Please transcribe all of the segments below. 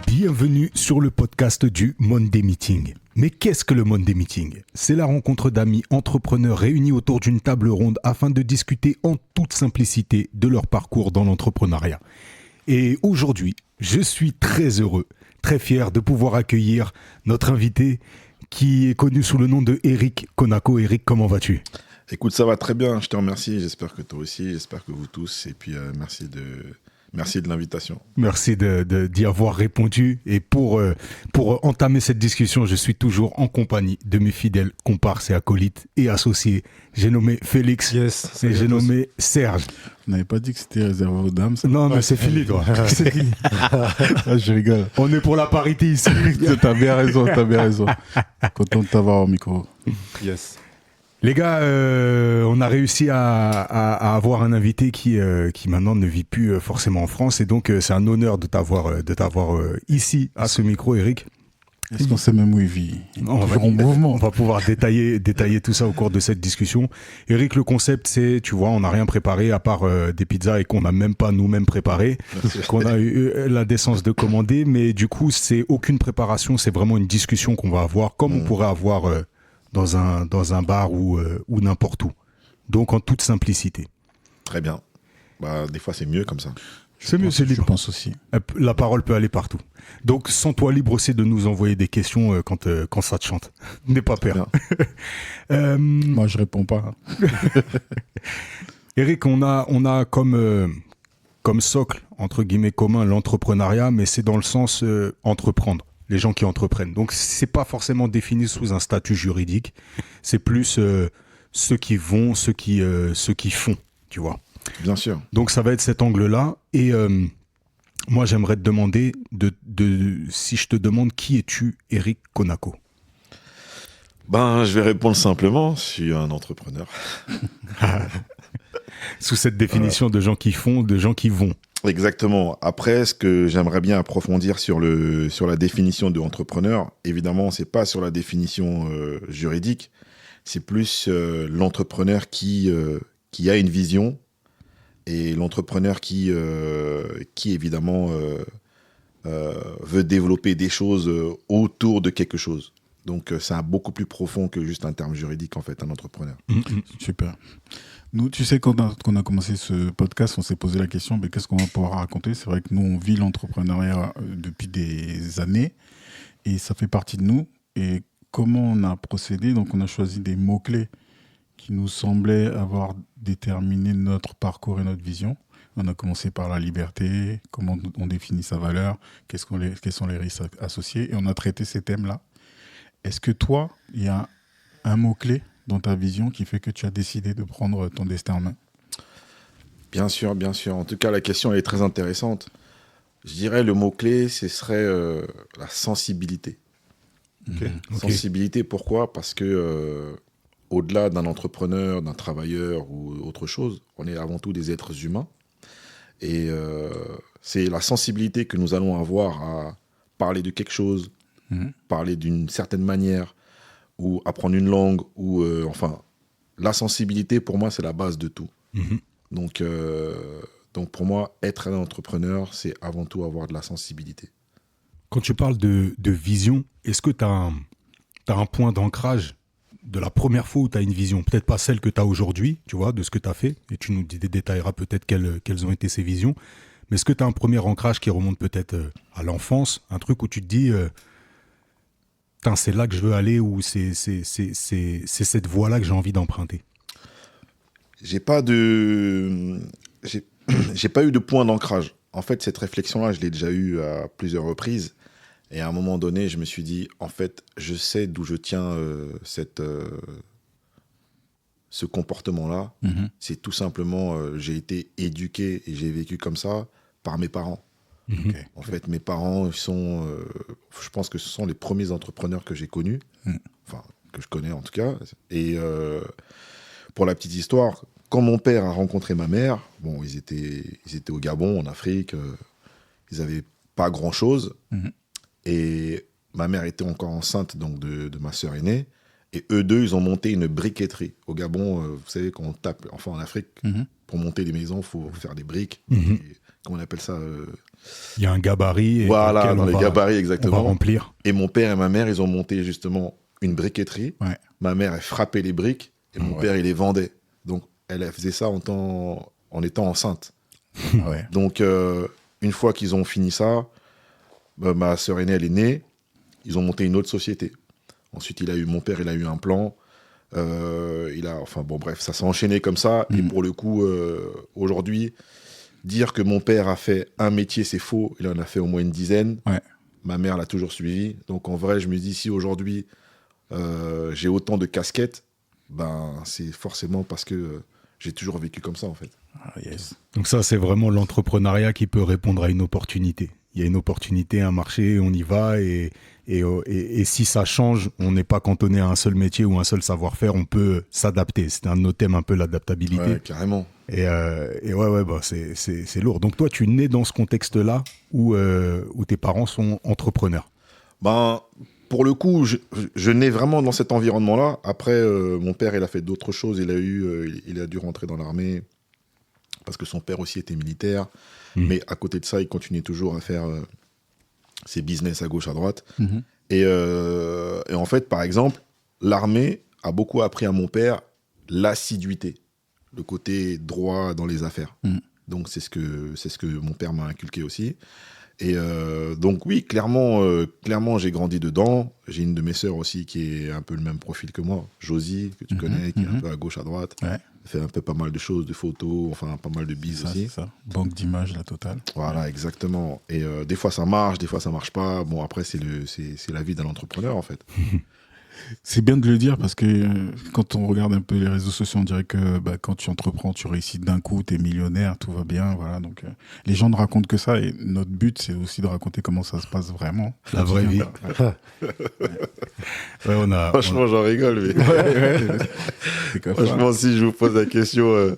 Bienvenue sur le podcast du Monday Meeting. Mais qu'est-ce que le Monday Meeting ? C'est la rencontre d'amis entrepreneurs réunis autour d'une table ronde afin de discuter en toute simplicité de leur parcours dans l'entrepreneuriat. Et aujourd'hui, je suis très heureux, très fier de pouvoir accueillir notre invité qui est connu sous le nom de Eric Konako. Eric, comment vas-tu ? Écoute, ça va très bien, je te remercie. J'espère que toi aussi, j'espère que vous tous. Et puis, merci de l'invitation. Merci d'y avoir répondu. Et pour entamer cette discussion, je suis toujours en compagnie de mes fidèles comparses et acolytes et associés. J'ai nommé Félix et j'ai nommé Serge. Vous n'avez pas dit que c'était réservé aux dames, ça ? Non, mais c'est fini, toi. C'est fini. Je rigole. On est pour la parité ici. T'as bien raison. Content de t'avoir au micro. Yes. Les gars, on a réussi à avoir un invité qui maintenant ne vit plus forcément en France. Et donc, c'est un honneur de t'avoir ici, à ce micro, Eric. Est-ce qu'on sait même où il vit ? On va pouvoir détailler tout ça au cours de cette discussion. Eric, le concept, c'est, tu vois, on n'a rien préparé à part des pizzas et qu'on n'a même pas nous-mêmes préparé, qu'on a eu la décence de commander. Mais du coup, c'est aucune préparation, c'est vraiment une discussion qu'on va avoir, comme on pourrait avoir dans un bar ou n'importe où. Donc, en toute simplicité. Très bien. Des fois, c'est mieux comme ça. C'est mieux, c'est libre. Je pense aussi. La parole peut aller partout. Donc, sens-toi libre aussi de nous envoyer des questions quand ça te chante. N'aie pas peur. Moi, je réponds pas. Eric, on a comme socle, entre guillemets, commun, l'entrepreneuriat, mais c'est dans le sens entreprendre, les gens qui entreprennent. Donc, c'est pas forcément défini sous un statut juridique. C'est plus ceux qui vont, ceux qui font, tu vois. Bien sûr. Donc, ça va être cet angle-là. Et moi, j'aimerais te demander, si je te demande qui es-tu, Eric Konako ? Je vais répondre simplement. Je suis un entrepreneur. Sous cette définition de gens qui font, de gens qui vont. Exactement. Après, ce que j'aimerais bien approfondir sur la définition de entrepreneur, évidemment, c'est pas sur la définition juridique. C'est plus l'entrepreneur qui a une vision. Et l'entrepreneur qui évidemment, veut développer des choses autour de quelque chose. Donc, c'est beaucoup plus profond que juste un terme juridique, en fait, un entrepreneur. Super. Nous, tu sais, quand on a commencé ce podcast, on s'est posé la question, mais qu'est-ce qu'on va pouvoir raconter ? C'est vrai que nous, on vit l'entrepreneuriat depuis des années et ça fait partie de nous. Et comment on a procédé ? Donc, on a choisi des mots-clés qui nous semblaient avoir déterminé notre parcours et notre vision. On a commencé par la liberté, comment on définit sa valeur, quels sont les risques associés, et on a traité ces thèmes-là. Est-ce que toi, il y a un mot-clé dans ta vision qui fait que tu as décidé de prendre ton destin en main ? Bien sûr, bien sûr. En tout cas, la question elle est très intéressante. Je dirais le mot-clé, ce serait la sensibilité. Okay. Sensibilité, pourquoi ? Parce que au-delà d'un entrepreneur, d'un travailleur ou autre chose, on est avant tout des êtres humains. Et c'est la sensibilité que nous allons avoir à parler de quelque chose, parler d'une certaine manière, ou apprendre une langue, ou la sensibilité, pour moi, c'est la base de tout. Donc, pour moi, être un entrepreneur, c'est avant tout avoir de la sensibilité. Quand tu parles de vision, est-ce que tu as un point d'ancrage de la première fois où tu as une vision, peut-être pas celle que tu as aujourd'hui, tu vois, de ce que tu as fait, et tu nous détailleras peut-être quelles ont été ces visions, mais est-ce que tu as un premier ancrage qui remonte peut-être à l'enfance, un truc où tu te dis, c'est là que je veux aller, ou c'est cette voie-là que j'ai envie d'emprunter ? J'ai pas eu de point d'ancrage. En fait, cette réflexion-là, je l'ai déjà eue à plusieurs reprises. Et à un moment donné, je me suis dit, en fait, je sais d'où je tiens ce comportement-là. C'est tout simplement, j'ai été éduqué et j'ai vécu comme ça par mes parents. Okay. En fait, mes parents sont, je pense que ce sont les premiers entrepreneurs que j'ai connus, enfin, que je connais en tout cas. Et pour la petite histoire, quand mon père a rencontré ma mère, bon, ils étaient au Gabon, en Afrique, ils n'avaient pas grand-chose. Et ma mère était encore enceinte donc de ma sœur aînée. Et eux deux, ils ont monté une briqueterie. Au Gabon, vous savez, quand on tape, enfin en Afrique, pour monter les maisons, il faut faire des briques. Et comment on appelle ça Il y a un gabarit. Voilà, dans les gabarits, on exactement. va remplir. Et mon père et ma mère, ils ont monté justement une briqueterie. Ouais. Ma mère, elle frappait les briques et mon père, il les vendait. Donc, elle faisait ça en étant enceinte. Ouais. Donc, une fois qu'ils ont fini ça, ma sœur aînée, elle est née. Ils ont monté une autre société. Ensuite, mon père, il a eu un plan. Bref, ça s'est enchaîné comme ça. Et pour le coup, aujourd'hui, dire que mon père a fait un métier, c'est faux. Il en a fait au moins une dizaine. Ouais. Ma mère l'a toujours suivi. Donc, en vrai, je me dis, si aujourd'hui, j'ai autant de casquettes, c'est forcément parce que j'ai toujours vécu comme ça, en fait. Ah, yes. Donc ça, c'est vraiment l'entrepreneuriat qui peut répondre à une opportunité. Il y a une opportunité, un marché, on y va et si ça change, on n'est pas cantonné à un seul métier ou un seul savoir-faire, on peut s'adapter. C'est un de nos thèmes, un peu l'adaptabilité. Ouais, carrément. Et c'est lourd. Donc toi, tu nais dans ce contexte-là où tes parents sont entrepreneurs. Pour le coup, je nais vraiment dans cet environnement-là. Après, mon père, il a fait d'autres choses. Il a dû rentrer dans l'armée parce que son père aussi était militaire. Mais à côté de ça, il continuait toujours à faire ses business à gauche, à droite. Et en fait, par exemple, l'armée a beaucoup appris à mon père l'assiduité, le côté droit dans les affaires. Donc, c'est ce que mon père m'a inculqué aussi. Et donc oui, clairement, j'ai grandi dedans. J'ai une de mes sœurs aussi qui est un peu le même profil que moi, Josie, que tu connais, qui est un peu à gauche, à droite. Ouais. Elle fait un peu pas mal de choses, de photos, enfin pas mal de bises aussi. C'est ça. Banque d'images, la totale. Voilà, exactement. Et des fois ça marche, des fois ça marche pas. Bon, après, c'est la vie d'un entrepreneur, en fait. C'est bien de le dire parce que quand on regarde un peu les réseaux sociaux, on dirait que quand tu entreprends, tu réussis d'un coup, tu es millionnaire, tout va bien. Voilà. Donc, les gens ne racontent que ça et notre but, c'est aussi de raconter comment ça se passe vraiment. La vraie vie. Franchement, j'en rigole. Mais... Franchement, si je vous pose la question,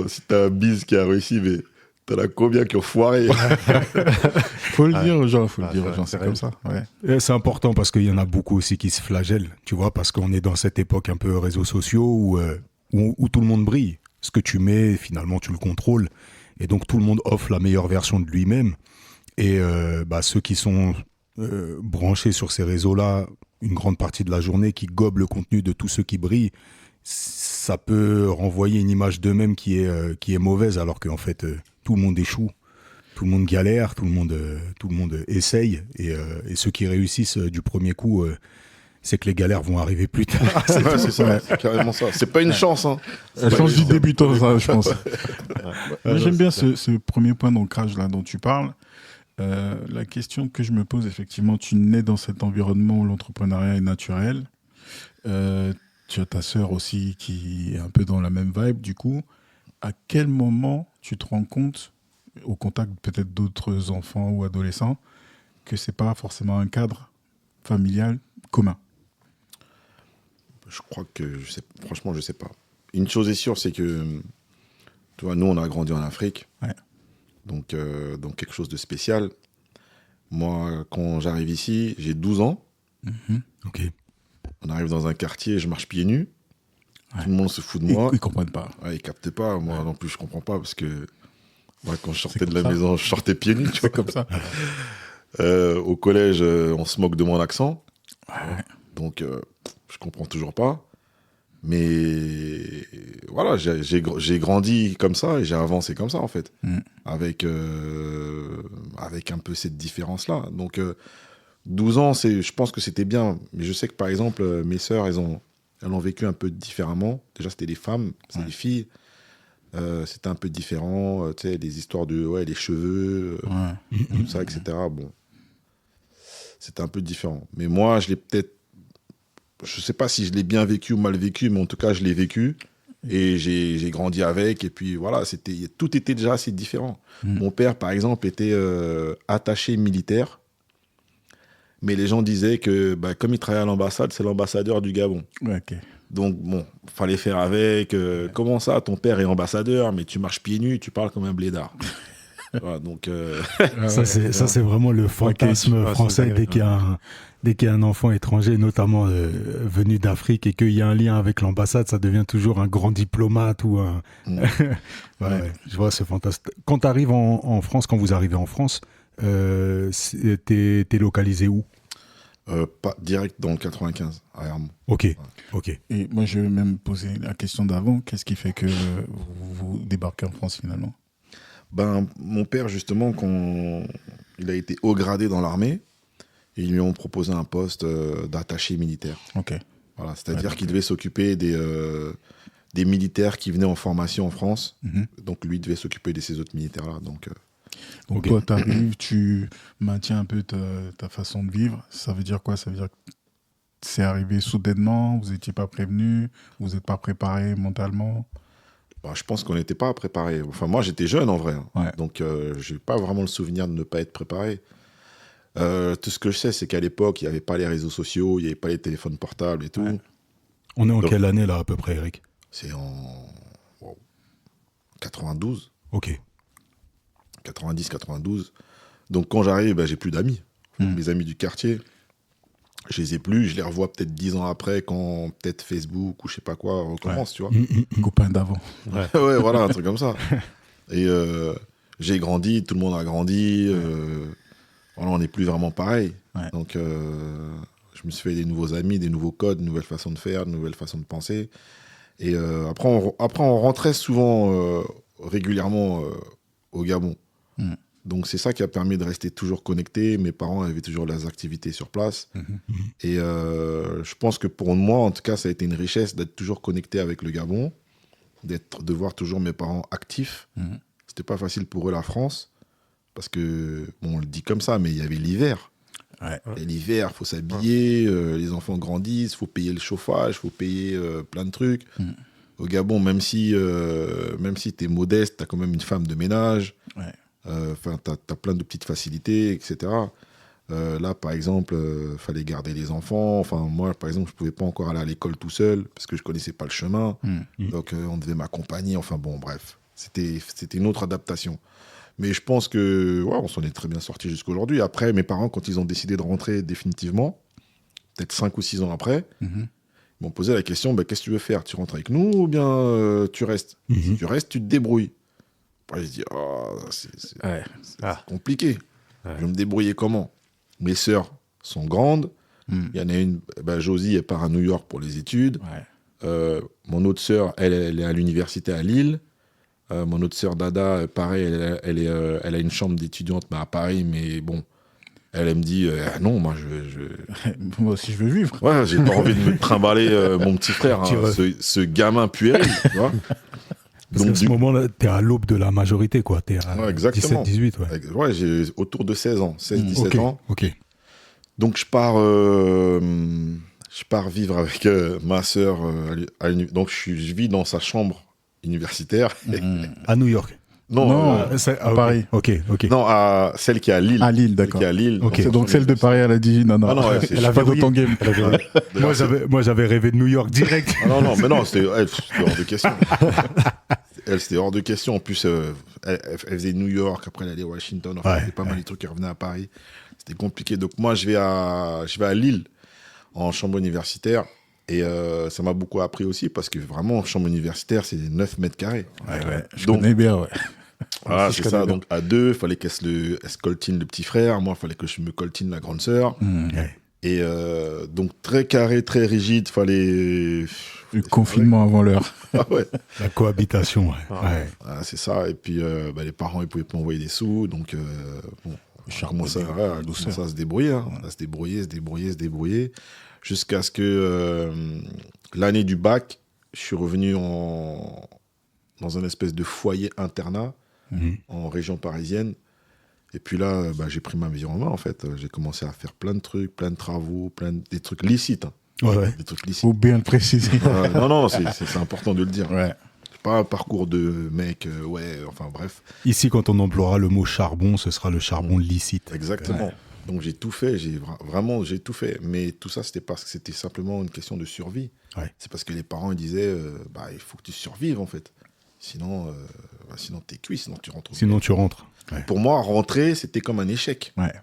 si t'as un bise qui a réussi, mais t'en as combien qui ont foiré? Faut le dire aux gens, c'est comme ça. Ouais. Et c'est important parce qu'il y en a beaucoup aussi qui se flagellent, tu vois, parce qu'on est dans cette époque un peu réseaux sociaux où tout le monde brille. Ce que tu mets, finalement, tu le contrôles. Et donc, tout le monde offre la meilleure version de lui-même. Et ceux qui sont branchés sur ces réseaux-là, une grande partie de la journée, qui gobent le contenu de tous ceux qui brillent, ça peut renvoyer une image d'eux-mêmes qui est mauvaise, alors qu'en fait, tout le monde échoue. Tout le monde galère, tout le monde essaye, et ceux qui réussissent du premier coup, c'est que les galères vont arriver plus tard. C'est ça, c'est carrément ça. C'est pas une chance. Hein. La chance du débutant, ça, je pense. Moi, j'aime bien ce premier point d'ancrage là dont tu parles. La question que je me pose, effectivement, tu nais dans cet environnement où l'entrepreneuriat est naturel. Tu as ta sœur aussi qui est un peu dans la même vibe, du coup. À quel moment tu te rends compte, au contact peut-être d'autres enfants ou adolescents, que c'est pas forcément un cadre familial commun? Je crois que, franchement, je sais pas. Une chose est sûre, c'est que, tu vois, nous, on a grandi en Afrique, ouais. donc quelque chose de spécial. Moi, quand j'arrive ici, j'ai 12 ans. Ok. On arrive dans un quartier, je marche pieds nus. Ouais. Tout le monde se fout de moi. Ils comprennent pas. Ouais, ils captent pas. Moi non plus, je comprends pas parce que moi, quand je sortais de la maison, je sortais pieds nus. Tu vois, comme ça. Au collège, on se moque de mon accent. Ouais. Donc, je comprends toujours pas. Mais voilà, j'ai grandi comme ça et j'ai avancé comme ça, en fait. Avec un peu cette différence-là. Donc, 12 ans, je pense que c'était bien. Mais je sais que, par exemple, mes sœurs, elles ont vécu un peu différemment. Déjà, c'était des femmes, c'est des filles. C'était un peu différent. Tu sais, les histoires de les cheveux, tout ça, etc. Bon, c'était un peu différent. Mais moi, je l'ai peut-être... Je sais pas si je l'ai bien vécu ou mal vécu, mais en tout cas, je l'ai vécu. Et j'ai grandi avec. Et puis, voilà, tout était déjà assez différent. Mon père, par exemple, était attaché militaire. Mais les gens disaient que, comme il travaillait à l'ambassade, c'est l'ambassadeur du Gabon. Okay. Donc, bon, fallait faire avec. Comment ça, ton père est ambassadeur, mais tu marches pieds nus, tu parles comme un blédard. Voilà, donc, ça, c'est vraiment le fantasme français. Dès qu'il dès qu'il y a un enfant étranger, notamment venu d'Afrique, et qu'il y a un lien avec l'ambassade, ça devient toujours un grand diplomate ou un... Ouais, je vois, c'est fantastique. Quand tu arrives en France, quand vous arrivez en France, t'es localisé où? Pas direct dans le 95, à Hermont. Ok, ok. Et moi, je vais même poser la question d'avant. Qu'est-ce qui fait que vous débarquez en France finalement? Ben, mon père, justement, quand il a été haut gradé dans l'armée, ils lui ont proposé un poste d'attaché militaire. Ok. Voilà, c'est-à-dire qu'il devait s'occuper des militaires qui venaient en formation en France. Donc lui devait s'occuper de ces autres militaires-là. Donc okay. Toi, tu arrives, tu maintiens un peu ta façon de vivre. Ça veut dire quoi? Ça veut dire que c'est arrivé soudainement, vous n'étiez pas prévenu, vous n'êtes pas préparé mentalement? Bah, je pense qu'on n'était pas préparé. Enfin, moi, j'étais jeune en vrai. Ouais. Donc, je n'ai pas vraiment le souvenir de ne pas être préparé. Tout ce que je sais, c'est qu'à l'époque, il n'y avait pas les réseaux sociaux, il n'y avait pas les téléphones portables et tout. Ouais. On est en quelle année, là, à peu près, Eric? C'est en 92. Ok. 90, 92. Donc, quand j'arrive, j'ai plus d'amis. Mes amis du quartier, je les ai plus. Je les revois peut-être 10 ans après, quand peut-être Facebook ou je sais pas quoi recommence, tu vois. Copain d'avant. Ouais, voilà, un truc comme ça. Et j'ai grandi, tout le monde a grandi. Voilà, on n'est plus vraiment pareil. Ouais. Donc, je me suis fait des nouveaux amis, des nouveaux codes, de nouvelles façons de faire, de nouvelles façons de penser. Et après, on rentrait souvent, régulièrement au Gabon. Donc, c'est ça qui a permis de rester toujours connecté. Mes parents avaient toujours leurs activités sur place. Et je pense que pour moi, en tout cas, ça a été une richesse d'être toujours connecté avec le Gabon, de voir toujours mes parents actifs. C'était pas facile pour eux, la France. Parce que, bon, on le dit comme ça, mais il y avait l'hiver. Ouais. Et l'hiver, il faut s'habiller, les enfants grandissent, il faut payer le chauffage, il faut payer plein de trucs. Au Gabon, même si tu es modeste, tu as quand même une femme de ménage. Enfin, tu as plein de petites facilités, etc. Là, par exemple, fallait garder les enfants. Enfin, moi, par exemple, je ne pouvais pas encore aller à l'école tout seul parce que je ne connaissais pas le chemin. Donc, on devait m'accompagner. Enfin, bon, bref. C'était une autre adaptation. Mais je pense que on s'en est très bien sorti jusqu'aujourd'hui. Après, mes parents, quand ils ont décidé de rentrer définitivement, peut-être 5 ou 6 ans après, ils m'ont posé la question, qu'est-ce que tu veux faire? Tu rentres avec nous ou bien tu restes? Si tu restes, tu te débrouilles. Après, je dis, c'est compliqué. Je vais me débrouiller comment? Mes sœurs sont grandes. Il y en a une, Josie, elle part à New York pour les études. Mon autre sœur, elle est à l'université à Lille. Mon autre sœur Dada, pareil, elle a une chambre d'étudiante à Paris, mais bon, elle me dit non, moi moi aussi je veux vivre. Ouais, j'ai pas envie de me trimballer mon petit frère, ce gamin puéril, tu vois. Parce qu'à ce moment-là, t'es à l'aube de la majorité, quoi. T'es à 17-18, ouais, j'ai autour de 16 ans, 16-17 ans. Ok. Donc je pars vivre avec ma sœur. Donc je vis dans sa chambre universitaire. À New York? Non, à Paris. Ok. Non, à celle qui est à Lille. À Lille, d'accord. Qui est à Lille. Okay. Donc celle de Paris, elle a dit non. Elle avait pas dans ton game. Moi, j'avais rêvé de New York direct. Non, mais non, c'était hors de question. C'était hors de question. En plus, elle faisait New York, après elle allait à Washington. Enfin, il y avait pas mal de trucs qui revenaient à Paris. C'était compliqué. Donc moi, je vais à Lille en chambre universitaire. Et ça m'a beaucoup appris aussi parce que vraiment, chambre universitaire, c'est 9 mètres carrés. Ouais. Je connais bien, ouais. Voilà, c'est ça. Donc à deux, il fallait qu'elle se coltine le petit frère. Moi, il fallait que je me coltine la grande sœur. Et donc très carré, très rigide. Fallait... Le confinement avant l'heure. Ouais. La cohabitation, ouais. C'est ça. Et puis les parents, ils pouvaient pas envoyer des sous. Donc on commençait à se débrouiller. À se débrouiller. Jusqu'à ce que l'année du bac, je suis revenu dans un espèce de foyer internat en région parisienne. Et puis là, j'ai pris ma vie en main, en fait. J'ai commencé à faire plein de trucs, plein de travaux, des trucs licites. Des trucs licites. Faut bien le préciser. Non, c'est important de le dire. Ouais. C'est pas un parcours de mec, enfin bref. Ici, quand on emploiera le mot charbon, ce sera le charbon licite. Exactement. Ouais. Donc j'ai tout fait, j'ai tout fait. Mais tout ça, c'était parce que c'était simplement une question de survie. C'est parce que les parents ils disaient, il faut que tu survives en fait. Sinon t'es cuit, sinon tu rentres. Sinon tu rentres. Pour moi, rentrer, c'était comme un échec. Ouais.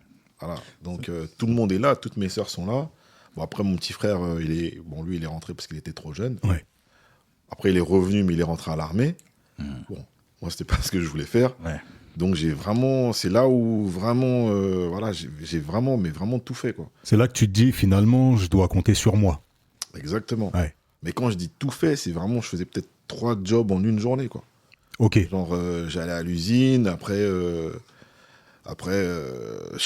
Voilà. Donc, tout le monde est là, toutes mes sœurs sont là. Bon, après, mon petit frère, lui, il est rentré parce qu'il était trop jeune. Ouais. Après, il est revenu, mais il est rentré à l'armée. Bon, moi, c'était pas ce que je voulais faire. Ouais. Donc, c'est là où vraiment, voilà, j'ai vraiment, mais vraiment tout fait, quoi. C'est là que tu te dis, finalement, je dois compter sur moi. Exactement. Ouais. Mais quand je dis tout fait, c'est vraiment, je faisais peut-être 3 jobs en une journée, quoi. Ok. Genre, j'allais à l'usine, après, je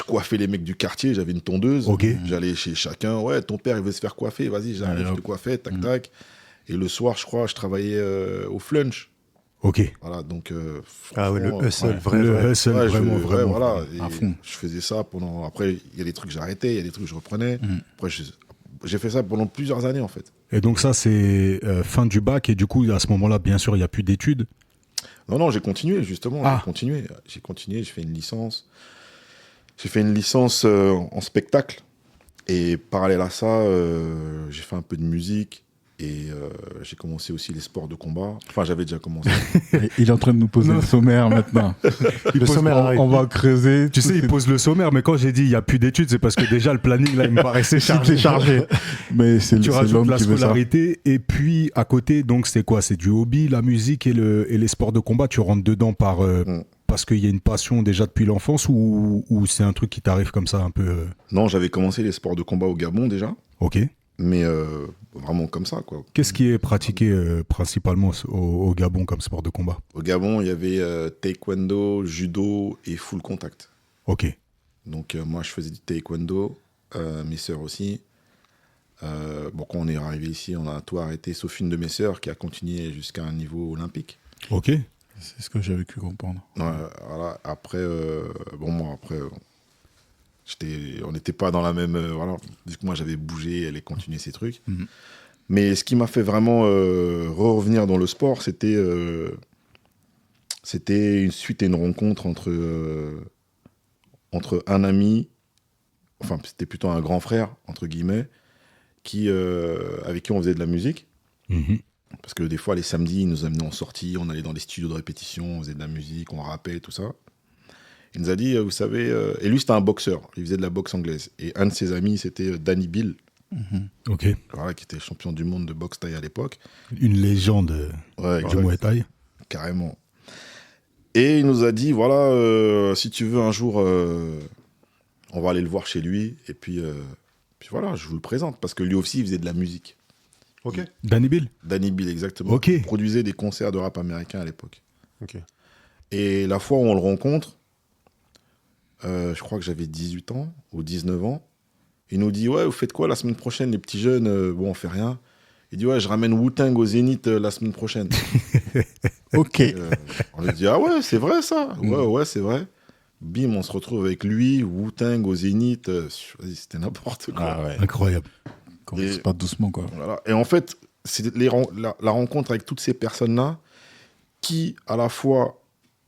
coiffais les mecs du quartier, j'avais une tondeuse. Ok. J'allais chez chacun, ouais, ton père, il veut se faire coiffer, vas-y, j'arrive, Allez, je hop. te coiffais, tac, tac. Et le soir, je crois, je travaillais au flunch. Ok. Voilà, donc... Ah ouais, le franchement, hustle, ouais. vrai. Le hustle, ouais, vraiment, vraiment. voilà. À Et fond. je faisais ça pendant... Après, il y a des trucs que j'arrêtais, il y a des trucs que je reprenais. Après, j'ai fait ça pendant plusieurs années, en fait. Et donc ça, c'est fin du bac. Et du coup, à ce moment-là, bien sûr, il n'y a plus d'études. Non, j'ai continué, justement. Ah. J'ai continué, j'ai fait une licence. J'ai fait une licence en spectacle. Et parallèle à ça, j'ai fait un peu de musique. Et j'ai commencé aussi les sports de combat. Enfin, j'avais déjà commencé. Et il est en train de nous poser le sommaire maintenant. Le sommaire arrive. On va creuser. Tu sais, il pose le sommaire, mais quand j'ai dit il n'y a plus d'études, c'est parce que déjà le planning, là, il me paraissait chargé. chargé. Mais c'est Tu rajoutes l'homme la qui veut ça. scolarité, et puis à côté, donc c'est quoi? C'est du hobby, la musique et les sports de combat. Tu rentres dedans parce qu'il y a une passion déjà depuis l'enfance, ou c'est un truc qui t'arrive comme ça un peu Non, j'avais commencé les sports de combat au Gabon déjà. Ok. Mais vraiment comme ça, quoi. Qu'est-ce qui est pratiqué principalement au Gabon comme sport de combat? Au Gabon, il y avait taekwondo, judo et full contact. Ok. Donc moi, je faisais du taekwondo, mes sœurs aussi. Bon, quand on est arrivé ici, on a tout arrêté, sauf une de mes sœurs qui a continué jusqu'à un niveau olympique. Ok. C'est ce que j'avais cru comprendre. Voilà. Après, on n'était pas dans la même... voilà. Du coup, moi, j'avais bougé, elle a continué ses trucs. Mhm. Mais ce qui m'a fait vraiment revenir dans le sport, c'était une suite et une rencontre entre un ami, enfin, c'était plutôt un grand frère, entre guillemets, avec qui on faisait de la musique. Mhm. Parce que des fois, les samedis, ils nous amenaient en sortie, on allait dans les studios de répétition, on faisait de la musique, on rappait, tout ça. Il nous a dit, vous savez... et lui, c'était un boxeur, il faisait de la boxe anglaise. Et un de ses amis, c'était Danny Bill, Ok. voilà, qui était champion du monde de boxe thaï à l'époque. Une légende Ouais, du exact, Muay Thai. carrément. Et il nous a dit, voilà, si tu veux un jour, on va aller le voir chez lui. Et puis voilà, je vous le présente. Parce que lui aussi, il faisait de la musique. Ok. Danny Bill. Danny Bill, exactement. Ok. Il produisait des concerts de rap américain à l'époque. Ok. Et la fois où on le rencontre, je crois que j'avais 18 ans ou 19 ans. Il nous dit, ouais, vous faites quoi la semaine prochaine, les petits jeunes? Bon, on fait rien. Il dit, ouais, je ramène Wu-Tang au Zénith la semaine prochaine. Ok. On lui dit, ah ouais, c'est vrai ça? Ouais, c'est vrai. Bim, on se retrouve avec lui, Wu-Tang au Zénith. Vas-y, c'était n'importe quoi. Ah ouais. Incroyable. Commence pas doucement, quoi. Voilà. Et en fait, c'est la rencontre avec toutes ces personnes-là qui, à la fois,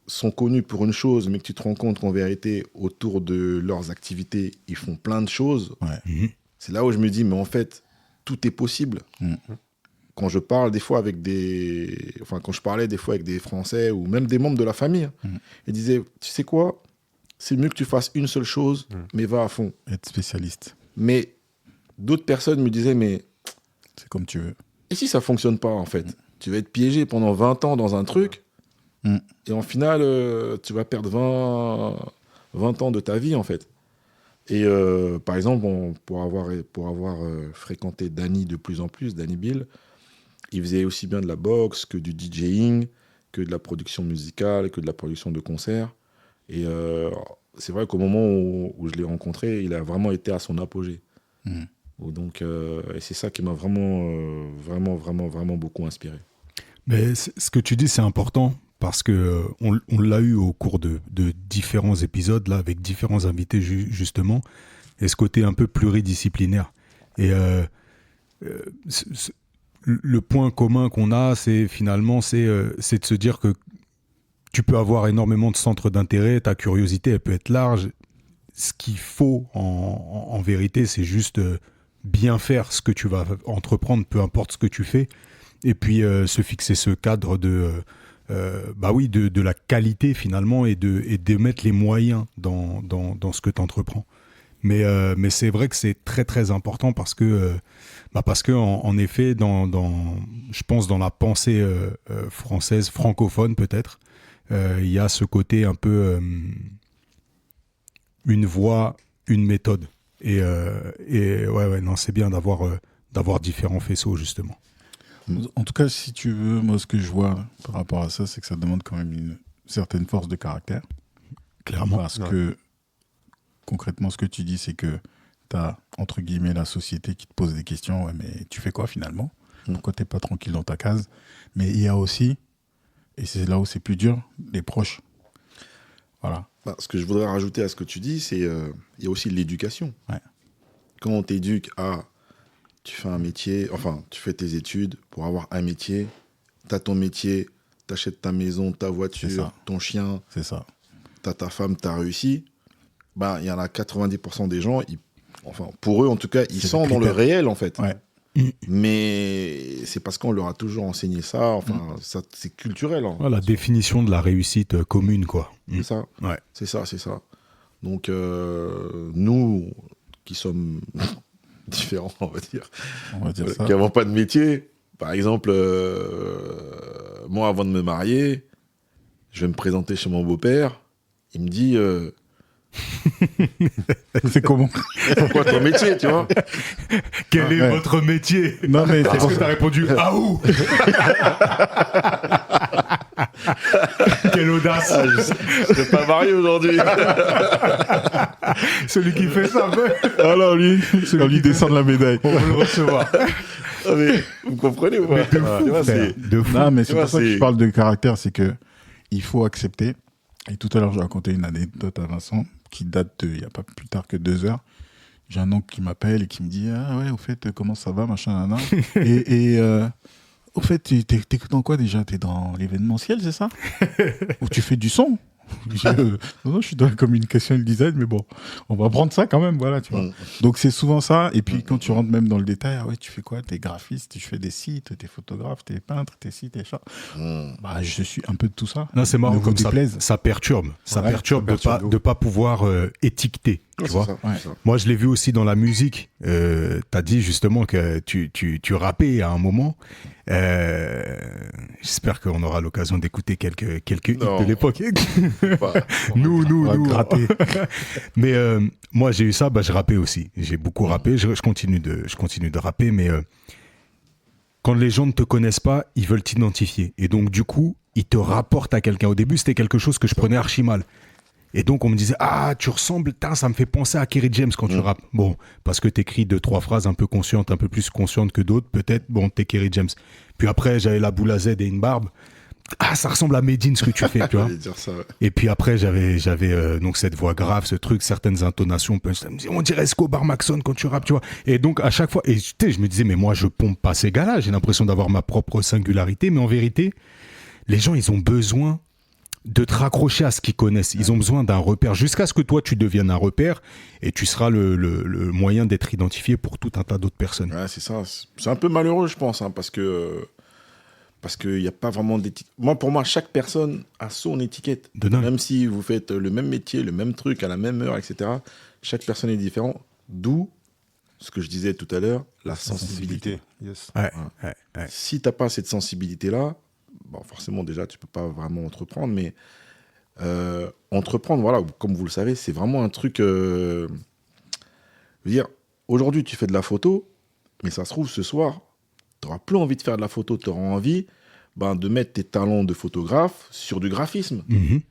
sont connues pour une chose, mais que tu te rends compte qu'en vérité, autour de leurs activités, ils font plein de choses. Ouais. Mhm. C'est là où je me dis, mais en fait, tout est possible. Mhm. Quand je parle des fois avec quand je parlais des fois avec des Français ou même des membres de la famille, ils disaient, tu sais quoi, c'est mieux que tu fasses une seule chose, mais va à fond. Être spécialiste. Mais d'autres personnes me disaient, mais C'est comme tu veux. et si ça fonctionne pas, en fait? Tu vas être piégé pendant 20 ans dans un truc, et en final, tu vas perdre 20 ans de ta vie, en fait. Et par exemple, pour avoir fréquenté Danny de plus en plus, Danny Bill, il faisait aussi bien de la boxe que du DJing, que de la production musicale, que de la production de concerts. Et c'est vrai qu'au moment où je l'ai rencontré, il a vraiment été à son apogée. Donc, et c'est ça qui m'a vraiment beaucoup inspiré. Mais ce que tu dis, c'est important parce que on l'a eu au cours de différents épisodes là avec différents invités justement, et ce côté un peu pluridisciplinaire. Et le point commun qu'on a, c'est finalement c'est de se dire que tu peux avoir énormément de centres d'intérêt, ta curiosité elle peut être large. Ce qu'il faut en vérité, c'est juste bien faire ce que tu vas entreprendre, peu importe ce que tu fais, et puis se fixer ce cadre de la qualité finalement, et de mettre les moyens dans ce que tu entreprends. Mais c'est vrai que c'est très très important parce que en effet je pense dans la pensée française francophone peut-être il y a ce côté un peu une voix, une méthode et ouais non, c'est bien d'avoir différents faisceaux justement. En tout cas, si tu veux, moi, ce que je vois par rapport à ça, c'est que ça demande quand même une certaine force de caractère. Clairement. Parce que, concrètement, ce que tu dis, c'est que tu as, entre guillemets, la société qui te pose des questions. Ouais, mais tu fais quoi finalement ? Pourquoi tu n'es pas tranquille dans ta case ? Mais il y a aussi, et c'est là où c'est plus dur, les proches. Voilà. Ce que je voudrais rajouter à ce que tu dis, c'est il y a aussi l'éducation. Ouais. Quand on t'éduque à... Tu fais un métier, enfin, tu fais tes études pour avoir un métier, tu as ton métier, tu achètes ta maison, ta voiture, ton chien, c'est ça. Tu as ta femme, tu as réussi. Il y en a 90% des gens, enfin, pour eux en tout cas, ils sont dans le réel en fait. Ouais. Mais c'est parce qu'on leur a toujours enseigné ça, enfin, ça, c'est culturel. Hein. La définition de la réussite commune, quoi. C'est ça. Ouais. C'est ça. Donc, nous qui sommes... différents, on va dire ça. Qui n'avons pas de métier. Par exemple, moi, avant de me marier, je vais me présenter chez mon beau-père. Il me dit... c'est comment ? Pourquoi ton métier, tu vois ? Quel est votre métier ? Non, mais est-ce que tu as répondu « Ah où ?» Quelle audace. Je ne vais pas marier aujourd'hui. Celui qui fait ça, alors lui, on lui descend de la médaille. On veut le recevoir. Mais, vous comprenez ou pas ? De fou. Non, mais c'est pour ça que je parle de caractère, c'est que il faut accepter. Et tout à l'heure, j'ai raconté une anecdote à Vincent qui date il n'y a pas plus tard que 2 heures. J'ai un oncle qui m'appelle et qui me dit « Ah ouais, au fait, comment ça va, machin, nana ?» Et au fait, t'es dans quoi déjà ? T'es dans l'événementiel, c'est ça ? Ou tu fais du son ? Non, je suis dans la communication et le design, mais bon, on va prendre ça quand même, voilà, tu vois. Donc c'est souvent ça. Et puis quand tu rentres même dans le détail, ah ouais, tu fais quoi ? T'es graphiste, tu fais des sites, t'es photographe, t'es peintre, t'es ci, t'es ça. Je suis un peu de tout ça. Non, c'est marrant comme ça perturbe. Ça perturbe de pas pouvoir étiqueter. Tu vois, ça. Moi, je l'ai vu aussi dans la musique. T'as dit justement que tu rappais à un moment. J'espère qu'on aura l'occasion d'écouter quelques hits de l'époque. Nous gratter. Mais moi, j'ai eu ça. Je rappais aussi. J'ai beaucoup rappé. Je continue de rapper, mais quand les gens ne te connaissent pas, ils veulent t'identifier. Et donc, du coup, ils te rapportent à quelqu'un. Au début, c'était quelque chose que je prenais archi mal. Et donc, on me disait « Ah, tu ressembles, ça me fait penser à Kerry James quand tu rappes. » Bon, parce que t'écris 2-3 phrases un peu conscientes, un peu plus conscientes que d'autres, peut-être. Bon, t'es Kerry James. Puis après, j'avais la boule à Z et une barbe. Ah, ça ressemble à Medine, ce que tu fais, tu vois. Dire ça, ouais. Et puis après, j'avais donc cette voix grave, ce truc, certaines intonations. On dirait Escobar Maxon quand tu rappes, tu vois. Et donc, à chaque fois, je me disais « Mais moi, je pompe pas ces gars-là. J'ai l'impression d'avoir ma propre singularité. » Mais en vérité, les gens, ils ont besoin de te raccrocher à ce qu'ils connaissent. Ils ont besoin d'un repère jusqu'à ce que toi, tu deviennes un repère et tu seras le moyen d'être identifié pour tout un tas d'autres personnes. Ouais, c'est ça. C'est un peu malheureux, je pense, hein, parce qu'il n'y a pas vraiment d'étiquette. Pour moi, chaque personne a son étiquette. Même si vous faites le même métier, le même truc, à la même heure, etc., chaque personne est différente. D'où ce que je disais tout à l'heure, la sensibilité. Yes. Ouais. Si tu n'as pas cette sensibilité-là, forcément, déjà, tu ne peux pas vraiment entreprendre, mais entreprendre, voilà, comme vous le savez, c'est vraiment un truc... je veux dire, aujourd'hui, tu fais de la photo, mais ça se trouve, ce soir, tu n'auras plus envie de faire de la photo, tu auras envie de mettre tes talents de photographe sur du graphisme.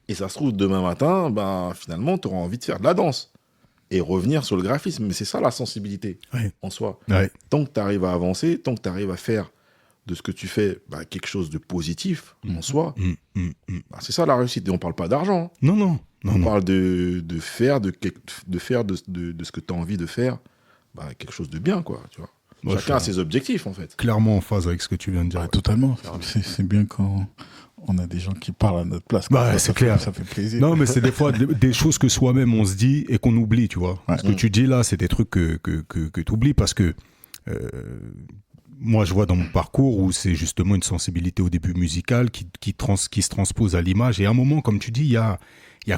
Et ça se trouve, demain matin, finalement, tu auras envie de faire de la danse et revenir sur le graphisme. Mais c'est ça, la sensibilité en soi. Ouais. Tant que tu arrives à avancer, tant que tu arrives à faire de ce que tu fais quelque chose de positif en soi, c'est ça la réussite. Et on ne parle pas d'argent. Non. On parle de faire de ce que tu as envie de faire quelque chose de bien, quoi, tu vois. Chacun a ses objectifs, en fait. Clairement en phase avec ce que tu viens de dire. Totalement. C'est bien quand on a des gens qui parlent à notre place. C'est clair. Ça fait plaisir. Non, mais c'est des fois des choses que soi-même on se dit et qu'on oublie, tu vois. Ce que tu dis là, c'est des trucs que tu oublies parce que moi, je vois dans mon parcours où c'est justement une sensibilité au début musicale qui se transpose à l'image. Et à un moment, comme tu dis, il y a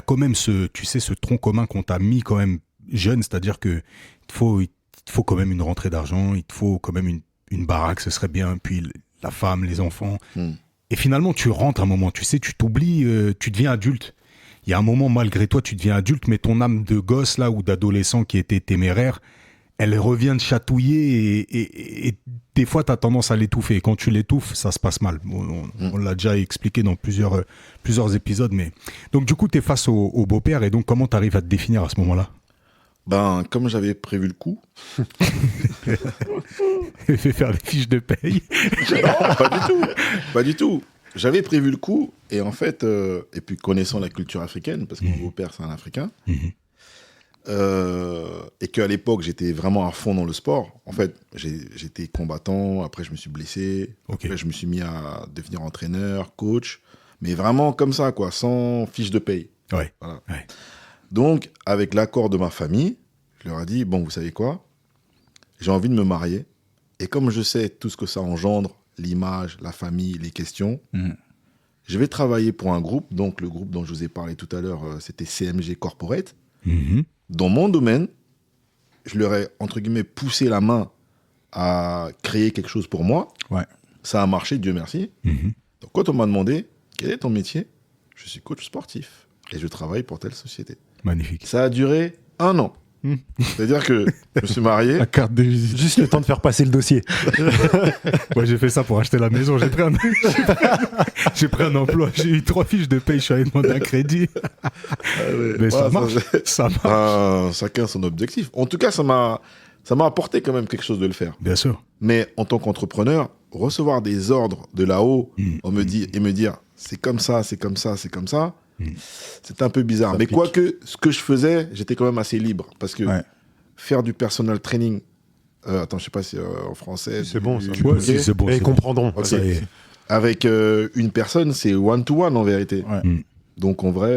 quand même ce tronc commun qu'on t'a mis quand même jeune, c'est-à-dire que il te faut quand même une rentrée d'argent, il te faut quand même une baraque, ce serait bien, puis la femme, les enfants. Et finalement, tu rentres un moment, tu sais, tu t'oublies, tu deviens adulte. Il y a un moment, malgré toi, tu deviens adulte, mais ton âme de gosse là ou d'adolescent qui était téméraire, elle revient te chatouiller et des fois, tu as tendance à l'étouffer. Et quand tu l'étouffes, ça se passe mal. On l'a déjà expliqué dans plusieurs épisodes. Mais... Donc, du coup, tu es face au beau-père. Et donc, comment tu arrives à te définir à ce moment-là? Ben, comme j'avais prévu le coup. Il fait faire des fiches de paye. Non, pas du tout. Pas du tout. J'avais prévu le coup. Et en fait, et puis connaissant la culture africaine, parce que mon beau-père, c'est un Africain. Et qu'à l'époque, j'étais vraiment à fond dans le sport. En fait, j'étais combattant, après je me suis blessé, après je me suis mis à devenir entraîneur, coach, mais vraiment comme ça, quoi, sans fiche de paye. Ouais. Voilà. Ouais. Donc, avec l'accord de ma famille, je leur ai dit, bon, vous savez quoi, j'ai envie de me marier, et comme je sais tout ce que ça engendre, l'image, la famille, les questions, je vais travailler pour un groupe, donc le groupe dont je vous ai parlé tout à l'heure, c'était CMG Corporate. Dans mon domaine, je leur ai, entre guillemets, poussé la main à créer quelque chose pour moi. Ouais. Ça a marché, Dieu merci. Donc, quand on m'a demandé, quel est ton métier? Je suis coach sportif et je travaille pour telle société. Magnifique. Ça a duré 1 an. C'est-à-dire que je me suis marié. La carte de visite. Juste le temps de faire passer le dossier. Moi, j'ai fait ça pour acheter la maison. J'ai pris un emploi. J'ai eu 3 fiches de paye. Je suis allé demander un crédit. Mais ça marche. Ça marche. Chacun son objectif. En tout cas, ça m'a apporté quand même quelque chose de le faire. Bien sûr. Mais en tant qu'entrepreneur, recevoir des ordres de là-haut et me dire c'est comme ça, c'est comme ça, c'est comme ça, c'est un peu bizarre. Mais quoique, ce que je faisais, j'étais quand même assez libre. Parce que faire du personal training, attends, je sais pas si en français... C'est bon, ça. Ouais, si, c'est bon. Et ils comprendront. Ok. Ça y est. Avec une personne, c'est one-to-one en vérité. Ouais. Donc en vrai,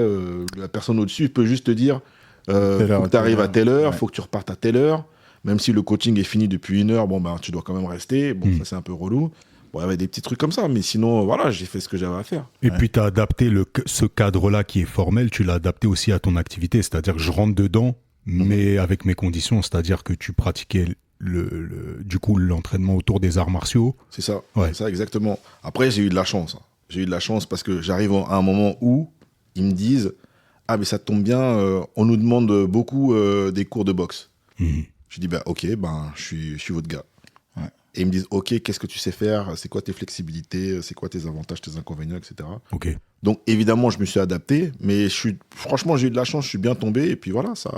la personne au-dessus peut juste te dire faut heure, que tu arrives à telle heure, ouais. faut que tu repartes à telle heure. Même si le coaching est fini depuis 1 heure, bon, ben, tu dois quand même rester. Bon, ça c'est un peu relou. Bon, il y avait des petits trucs comme ça, mais sinon, voilà, j'ai fait ce que j'avais à faire. Et puis, tu as adapté ce cadre-là qui est formel, tu l'as adapté aussi à ton activité. C'est-à-dire que je rentre dedans, mais avec mes conditions. C'est-à-dire que tu pratiquais du coup l'entraînement autour des arts martiaux. C'est ça, Ouais. c'est ça exactement. Après, j'ai eu de la chance. J'ai eu de la chance parce que j'arrive à un moment où ils me disent « Ah, mais ça tombe bien, on nous demande beaucoup des cours de boxe. Je dis « Ok, je suis votre gars. » Et ils me disent, OK, qu'est-ce que tu sais faire? C'est quoi tes flexibilités? C'est quoi tes avantages, tes inconvénients, etc. Ok. Donc, évidemment, je me suis adapté, mais franchement, j'ai eu de la chance, je suis bien tombé, et puis voilà, ça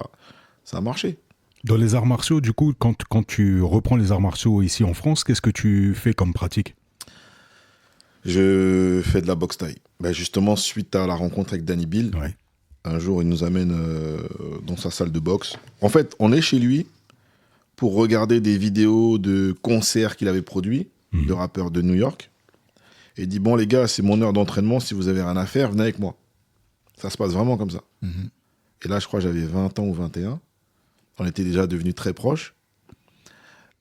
a marché. Dans les arts martiaux, du coup, quand tu reprends les arts martiaux ici en France, qu'est-ce que tu fais comme pratique? Je fais de la boxe thaï. Justement, suite à la rencontre avec Danny Bill, un jour, il nous amène dans sa salle de boxe. En fait, on est chez lui pour regarder des vidéos de concerts qu'il avait produits, de rappeurs de New York. Et il dit, bon les gars, c'est mon heure d'entraînement, si vous avez rien à faire, venez avec moi. Ça se passe vraiment comme ça. Et là, je crois que j'avais 20 ans ou 21. On était déjà devenus très proches.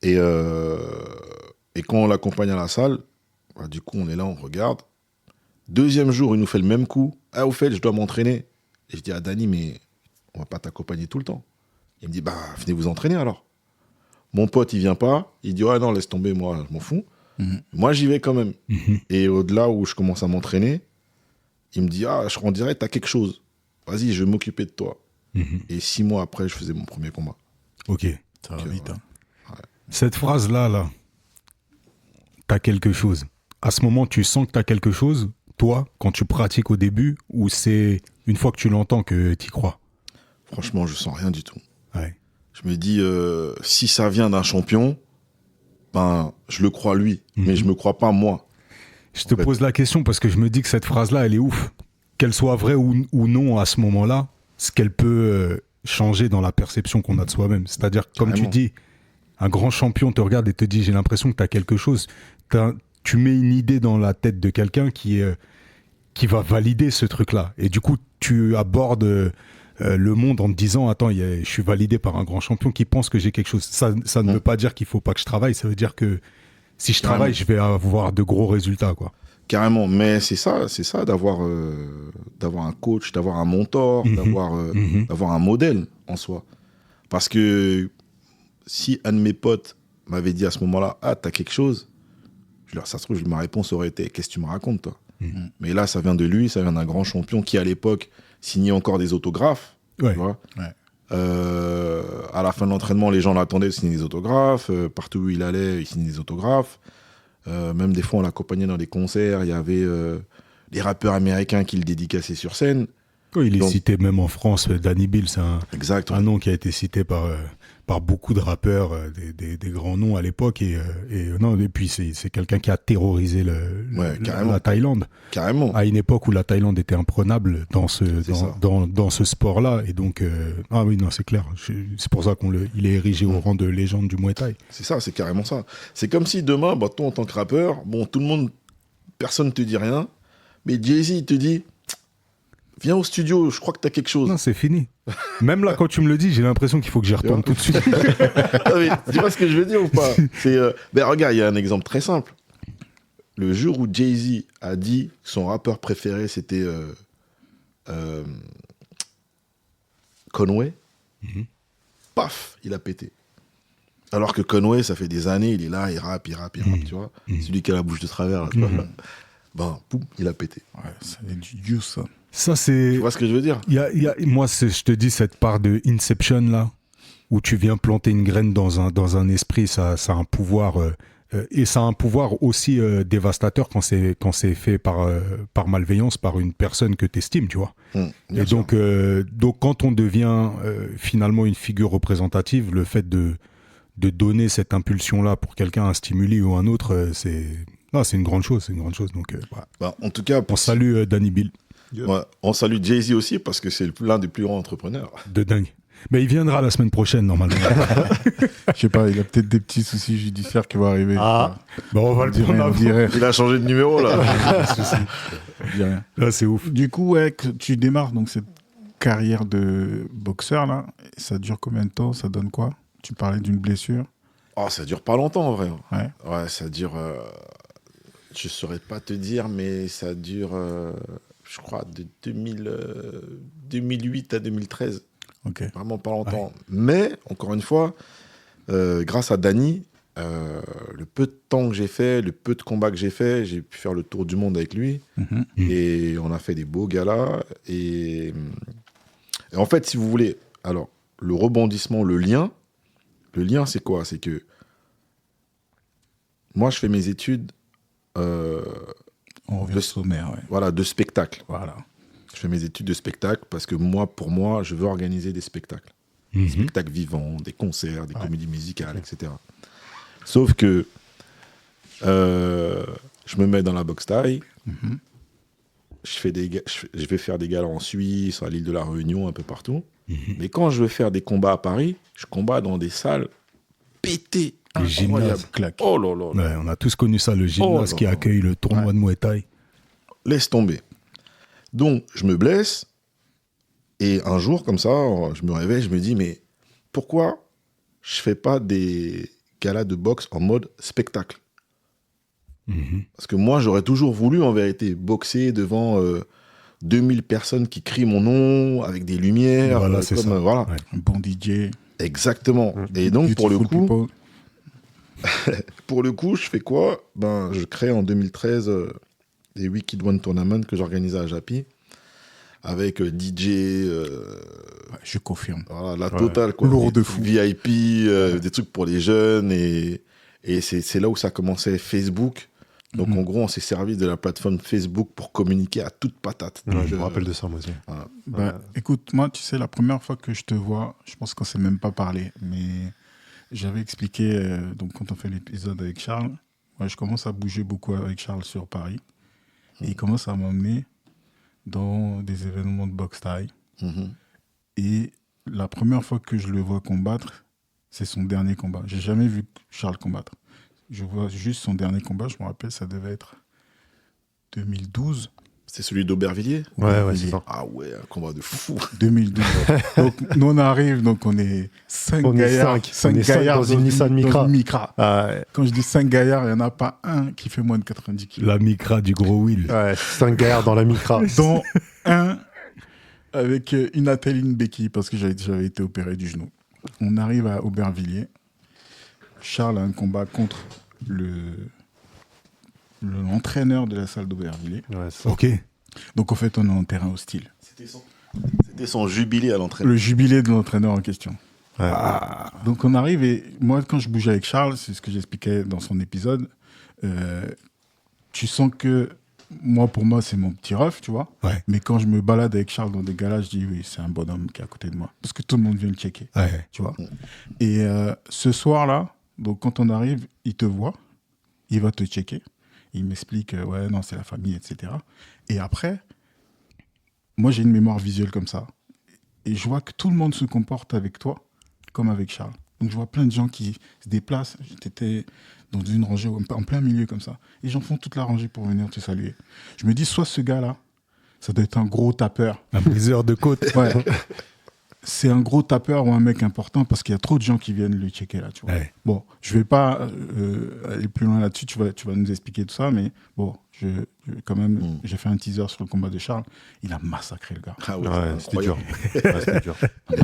Et quand on l'accompagne à la salle, du coup, on est là, on regarde. 2e jour, il nous fait le même coup. Ah, au fait, je dois m'entraîner. Et je dis à Danny, mais on va pas t'accompagner tout le temps. Il me dit, venez vous entraîner alors. Mon pote, il vient pas. Il dit, ouais, non, laisse tomber, moi, je m'en fous. Moi, j'y vais quand même. Et au-delà où je commence à m'entraîner, il me dit, on dirait que t'as quelque chose. Vas-y, je vais m'occuper de toi. Et 6 mois après, je faisais mon premier combat. Ok. Ça va vite. Cette phrase-là, t'as quelque chose. À ce moment, tu sens que t'as quelque chose, toi, quand tu pratiques au début, ou c'est une fois que tu l'entends que t'y crois? Franchement, je sens rien du tout. Ouais. Je me dis, si ça vient d'un champion, je le crois lui, mais je me crois pas moi. Je te pose la question parce que je me dis que cette phrase-là, elle est ouf. Qu'elle soit vraie ou non à ce moment-là, ce qu'elle peut changer dans la perception qu'on a de soi-même. C'est-à-dire, comme tu dis, un grand champion te regarde et te dit, j'ai l'impression que tu as quelque chose. Tu mets une idée dans la tête de quelqu'un qui va valider ce truc-là. Et du coup, tu abordes le monde en te disant, attends, je suis validé par un grand champion qui pense que j'ai quelque chose. Ça ne veut pas dire qu'il faut pas que je travaille, ça veut dire que si je travaille, je vais avoir de gros résultats, quoi. Carrément, mais c'est ça d'avoir un coach, d'avoir un mentor, d'avoir un modèle en soi. Parce que si un de mes potes m'avait dit à ce moment-là, ah, t'as quelque chose, ça se trouve, ma réponse aurait été, qu'est-ce que tu me racontes, toi? Mais là, ça vient de lui, ça vient d'un grand champion qui, à l'époque, signait encore des autographes. Ouais. Tu vois Ouais. À la fin de l'entraînement, les gens l'attendaient de signer des autographes. Partout où il allait, il signait des autographes. Même des fois, on l'accompagnait dans des concerts. Il y avait des rappeurs américains qui le dédicaçaient sur scène. Ouais, il est Donc- cité même en France. Danny Bill, c'est Exact. un nom qui a été cité par beaucoup de rappeurs, des grands noms à l'époque. Et puis, c'est quelqu'un qui a terrorisé Ouais, carrément. la Thaïlande. Carrément. À une époque où la Thaïlande était imprenable dans ça. ce sport-là. Et donc, ah oui, non, c'est clair. C'est pour ça il est érigé au rang de légende du Muay Thai. C'est ça, c'est carrément ça. C'est comme si demain, bah, toi, en tant que rappeur, bon, tout le monde, personne ne te dit rien. Mais Jay-Z, il te dit, viens au studio, je crois que tu as quelque chose. Non, c'est fini. Même là, quand tu me le dis, j'ai l'impression qu'il faut que j'y retourne tout de suite. Ah, mais, tu vois ce que je veux dire ou pas? Ben, regarde, il y a un exemple très simple. Le jour où Jay-Z a dit que son rappeur préféré, c'était Conway, paf, il a pété. Alors que Conway, ça fait des années, il est là, il rappe, tu vois. Celui qui a la bouche de travers, là, tu vois. Ben, poum, il a pété. Ouais, ça a du juice, ça. Ça, c'est. Tu vois ce que je veux dire? Moi, je te dis, cette part de Inception, là, où tu viens planter une graine dans un esprit, ça a un pouvoir. Et ça a un pouvoir aussi dévastateur quand c'est fait par malveillance, par une personne que tu estimes, tu vois. Bien Et sûr. donc, quand on devient finalement une figure représentative, le fait de donner cette impulsion-là pour quelqu'un, un stimuli ou un autre, c'est une grande chose. C'est une grande chose. Donc, voilà. Ben, en tout cas, On salue Danny Bill. ouais, on salue Jay-Z aussi parce que c'est l'un des plus grands entrepreneurs. De dingue. Mais il viendra la semaine prochaine, normalement. Je sais pas, il a peut-être des petits soucis judiciaires qui vont arriver. Ah. Bon, on va le prendre On avant. dirait. Il a changé de numéro, là. On dirait rien. Là, c'est ouf. Du coup, ouais, que tu démarres donc cette carrière de boxeur là. Ça dure combien de temps? Ça donne quoi? Tu parlais d'une blessure. Oh, ça dure pas longtemps, en vrai. Ouais. Ouais, ça dure... je saurais pas te dire, mais ça dure, je crois, de 2008 à 2013. Ok. Vraiment pas longtemps. Mais, encore une fois, grâce à Danny, le peu de temps que j'ai fait, le peu de combats que j'ai fait, j'ai pu faire le tour du monde avec lui. Mhm. Et on a fait des beaux galas. Et en fait, si vous voulez, alors, le rebondissement, le lien, c'est quoi? C'est que moi, je fais mes études On revient Le- au sommaire, ouais. voilà, de spectacle. Voilà. Je fais mes études de spectacle parce que pour moi, je veux organiser des spectacles. Mhm. Des spectacles vivants, des concerts, des comédies musicales, etc. Sauf que je me mets dans la boxe taille. Mhm. Je vais faire des galas en Suisse, à l'île de la Réunion, un peu partout. Mhm. Mais quand je veux faire des combats à Paris, je combats dans des salles pétées, Les incroyables. gymnases. Claque. Oh là là, là. Ouais, on a tous connu ça, le gymnase Oh, qui non, non. accueille le tournoi Ouais. de Muay Thai. Laisse tomber. Donc, je me blesse. Et un jour, comme ça, je me réveille, je me dis, mais pourquoi je fais pas des galas de boxe en mode spectacle? Mhm. Parce que moi, j'aurais toujours voulu, en vérité, boxer devant 2000 personnes qui crient mon nom, avec des lumières. Voilà, c'est ça. Voilà. Ouais. Un bon DJ. Exactement. Et donc, pour Beautiful le people. coup, je fais quoi? Ben, je crée en 2013 des Wicked One Tournament que j'organisais à Japi, avec DJ, Ouais, je confirme. voilà, la totale, quoi. Lourd Des de fou. VIP, des trucs pour les jeunes. Et c'est là où ça commençait Facebook. Donc, en gros, on s'est servi de la plateforme Facebook pour communiquer à toute patate. Ouais, Donc, je me rappelle de ça, moi aussi. Bah, écoute, moi, tu sais, la première fois que je te vois, je pense qu'on s'est même pas parlé, mais j'avais expliqué, donc quand on fait l'épisode avec Charles, moi, je commence à bouger beaucoup avec Charles sur Paris. Et il commence à m'emmener dans des événements de boxe thaï. Mhm. Et la première fois que je le vois combattre, c'est son dernier combat. J'ai jamais vu Charles combattre. Je vois juste son dernier combat, je me rappelle, ça devait être 2012. C'est celui d'Aubervilliers? Ouais, c'est ça. Ah ouais, un combat de fou. 2012. Donc, nous, on arrive, donc on est 5 On est gaillards. cinq. Cinq On est cinq gaillards dans une Nissan Micra. Micra. Ah, ouais. Quand je dis 5 gaillards, il n'y en a pas un qui fait moins de 90 kilos. La micra du gros Will. Ouais, 5 gaillards dans la Micra. Dont un avec une Athéline béquille, parce que j'avais été opéré du genou. On arrive à Aubervilliers. Charles a un combat contre l'entraîneur de la salle d'Aubervilliers. Ouais, ça. Ok. Donc, en fait, on est en terrain hostile. C'était son jubilé à l'entraînement. Le jubilé de l'entraîneur en question. Ouais. Donc, on arrive et moi, quand je bougeais avec Charles, c'est ce que j'expliquais dans son épisode, tu sens que moi, pour moi, c'est mon petit ref, tu vois. Ouais. Mais quand je me balade avec Charles dans des galas, je dis oui, c'est un bonhomme qui est à côté de moi. Parce que tout le monde vient le checker, Ouais. tu vois. Et ce soir-là, donc quand on arrive, il te voit, il va te checker. Il m'explique, ouais, non, c'est la famille, etc. Et après, moi, j'ai une mémoire visuelle comme ça. Et je vois que tout le monde se comporte avec toi comme avec Charles. Donc, je vois plein de gens qui se déplacent. J'étais dans une rangée en plein milieu comme ça. Et j'en font toute la rangée pour venir te saluer. Je me dis, soit ce gars-là, ça doit être un gros tapeur. Un briseur de côte. Ouais. C'est un gros tapeur ou un mec important parce qu'il y a trop de gens qui viennent le checker là, tu vois. Ouais. Bon, je vais pas aller plus loin là-dessus, tu vas nous expliquer tout ça, mais bon, quand même, j'ai fait un teaser sur le combat de Charles. Il a massacré le gars. Ah ouais, Ouais, c'est c'était dur. incroyable. Ouais, c'était dur.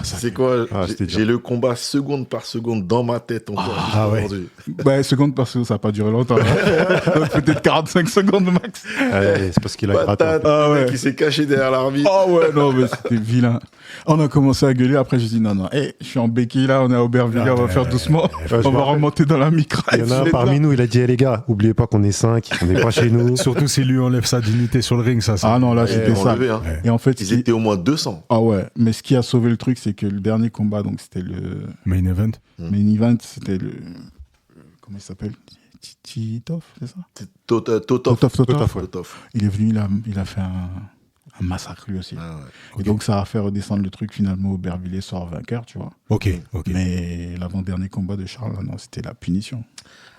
C'est quoi Ah, j'ai- c'était dur. J'ai le combat seconde par seconde dans ma tête encore jusqu'à ouais. aujourd'hui. Ouais, seconde parce que ça n'a pas duré longtemps. Peut-être 45 secondes max. Ouais, c'est parce qu'il a gratté. Patate, Ah le ouais. mec qui s'est caché derrière l'arbitre. Oh ouais, non, mais c'était vilain. On a commencé à gueuler, après j'ai dit non, je suis en béquille là, on est à Aubervilliers, on va faire doucement. je On me va rappelle. remonter dans la micro. Il y en a un parmi nous, il a dit, les gars, oubliez pas qu'on est 5, on n'est pas chez nous. Surtout si lui enlève sa dignité sur le ring, ça. Ah non, là Ils c'était l'ont ça. levé, hein. Ouais. Et en fait, Ils étaient au moins 200. ah ouais, mais ce qui a sauvé le truc, c'est que le dernier combat, donc c'était le Main event. main event, c'était le. Comment il s'appelle Titov, c'est ça Totov. Totov, ouais. Totov. Il est venu, il a fait un massacre lui aussi. Ah ouais. Et donc ça a fait redescendre le truc, finalement, Aubervilliers sort vainqueur, tu vois. Ok, ok. Mais l'avant-dernier combat de Charles, non, c'était la punition.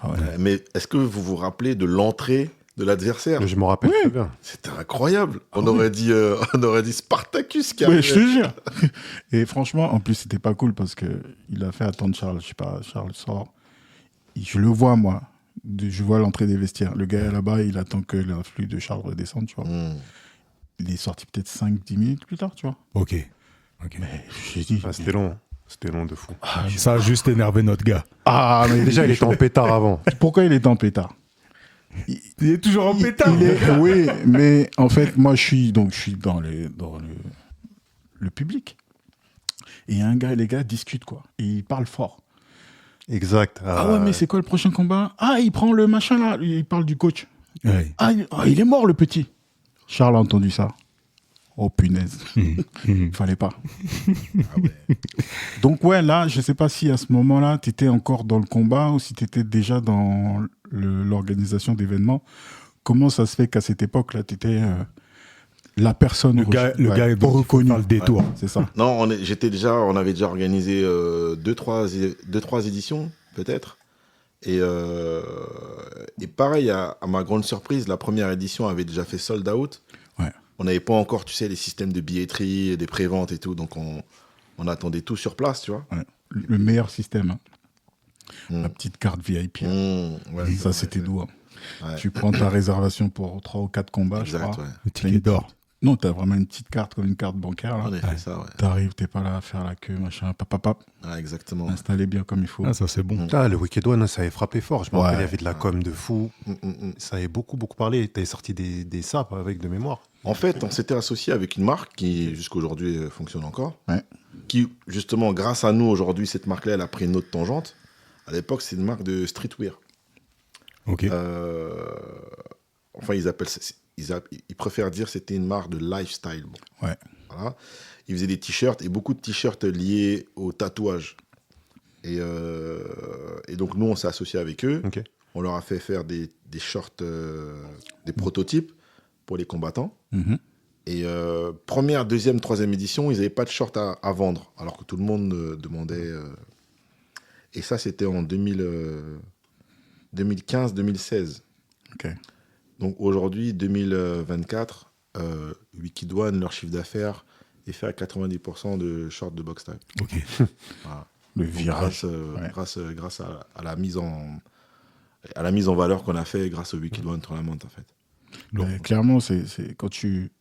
Ah ouais. Mais est-ce que vous vous rappelez de l'entrée de l'adversaire? Je me rappelle très bien. C'était incroyable. On aurait dit Spartacus qui Ouais, je arrivait. te jure. Et franchement, en plus, c'était pas cool parce que il a fait attendre Charles. Je sais pas, Charles sort. Je le vois, moi. Je vois l'entrée des vestiaires. Le gars est là-bas, il attend que l'influx de Charles redescende, tu vois. Il est sorti peut-être 5-10 minutes plus tard, tu vois. Ok. Ok. Mais j'ai dit. Ah, c'était long. C'était long de fou. Ça a juste énervé notre gars. Ah, mais Déjà, il était en pétard avant. Pourquoi il est en pétard? Il est toujours en pétard. Oui, mais en fait, moi, je suis dans le public. Et les gars discutent, quoi. Et ils parlent fort. Exact. Ah ouais, mais c'est quoi le prochain combat? Ah, il prend le machin là, il parle du coach. Ouais. Ah, il est mort le petit. Charles a entendu ça. Oh punaise. Fallait pas. Donc ouais, là, je sais pas si à ce moment-là, tu étais encore dans le combat ou si tu étais déjà dans l'organisation d'événements. Comment ça se fait qu'à cette époque-là, tu étais la personne Le gars est reconnue? dans le détour. C'est ça. Non, on avait déjà organisé 2-3 éditions, peut-être. Et pareil, à ma grande surprise, la première édition avait déjà fait sold out. Ouais. On n'avait pas encore, tu sais, les systèmes de billetterie, des préventes et tout. Donc, on attendait tout sur place, tu vois. Ouais. Le meilleur système. Hein. La petite carte VIP. Hein. Ouais, Ça, c'était doux. Hein. Ouais. Tu prends ta réservation pour 3 ou 4 combats, je Exact, crois. ouais. Le ticket d'or. Non, t'as vraiment une petite carte, comme une carte bancaire. Là. On a fait ça, ouais. T'arrives, t'es pas là à faire la queue, machin, papapap. Ouais, exactement. Installé bien comme il faut. Ah, ça, c'est bon. Ah, le Wicked One, ça avait frappé fort. Je me rappelle, Ouais. il y avait de la com de fou. Mm. Ça avait beaucoup, beaucoup parlé. Tu avais sorti des sapes avec de mémoire. En fait, on s'était associé avec une marque qui, jusqu'à aujourd'hui, fonctionne encore. Ouais. Qui, justement, grâce à nous, aujourd'hui, cette marque-là, elle a pris une autre tangente. À l'époque, c'est une marque de streetwear. Ok. Enfin, ils préfèrent dire que c'était une marque de lifestyle. Bon. Ouais. Voilà. Ils faisaient des t-shirts et beaucoup de t-shirts liés au tatouage. Et donc, nous, on s'est associé avec eux. Ok. On leur a fait faire des shorts, des prototypes pour les combattants. Mhm. Et première, deuxième, troisième édition, ils n'avaient pas de shorts à vendre, alors que tout le monde demandait. Et ça, c'était en 2015-2016. Ok. Donc aujourd'hui, 2024, Wicked One, leur chiffre d'affaires est fait à 90% de shorts de boxe type. Ok. Voilà. Le Donc, virage. grâce à la mise en valeur qu'on a fait grâce au Wicked One Tournament, en fait. Mais clairement, c'est quand tu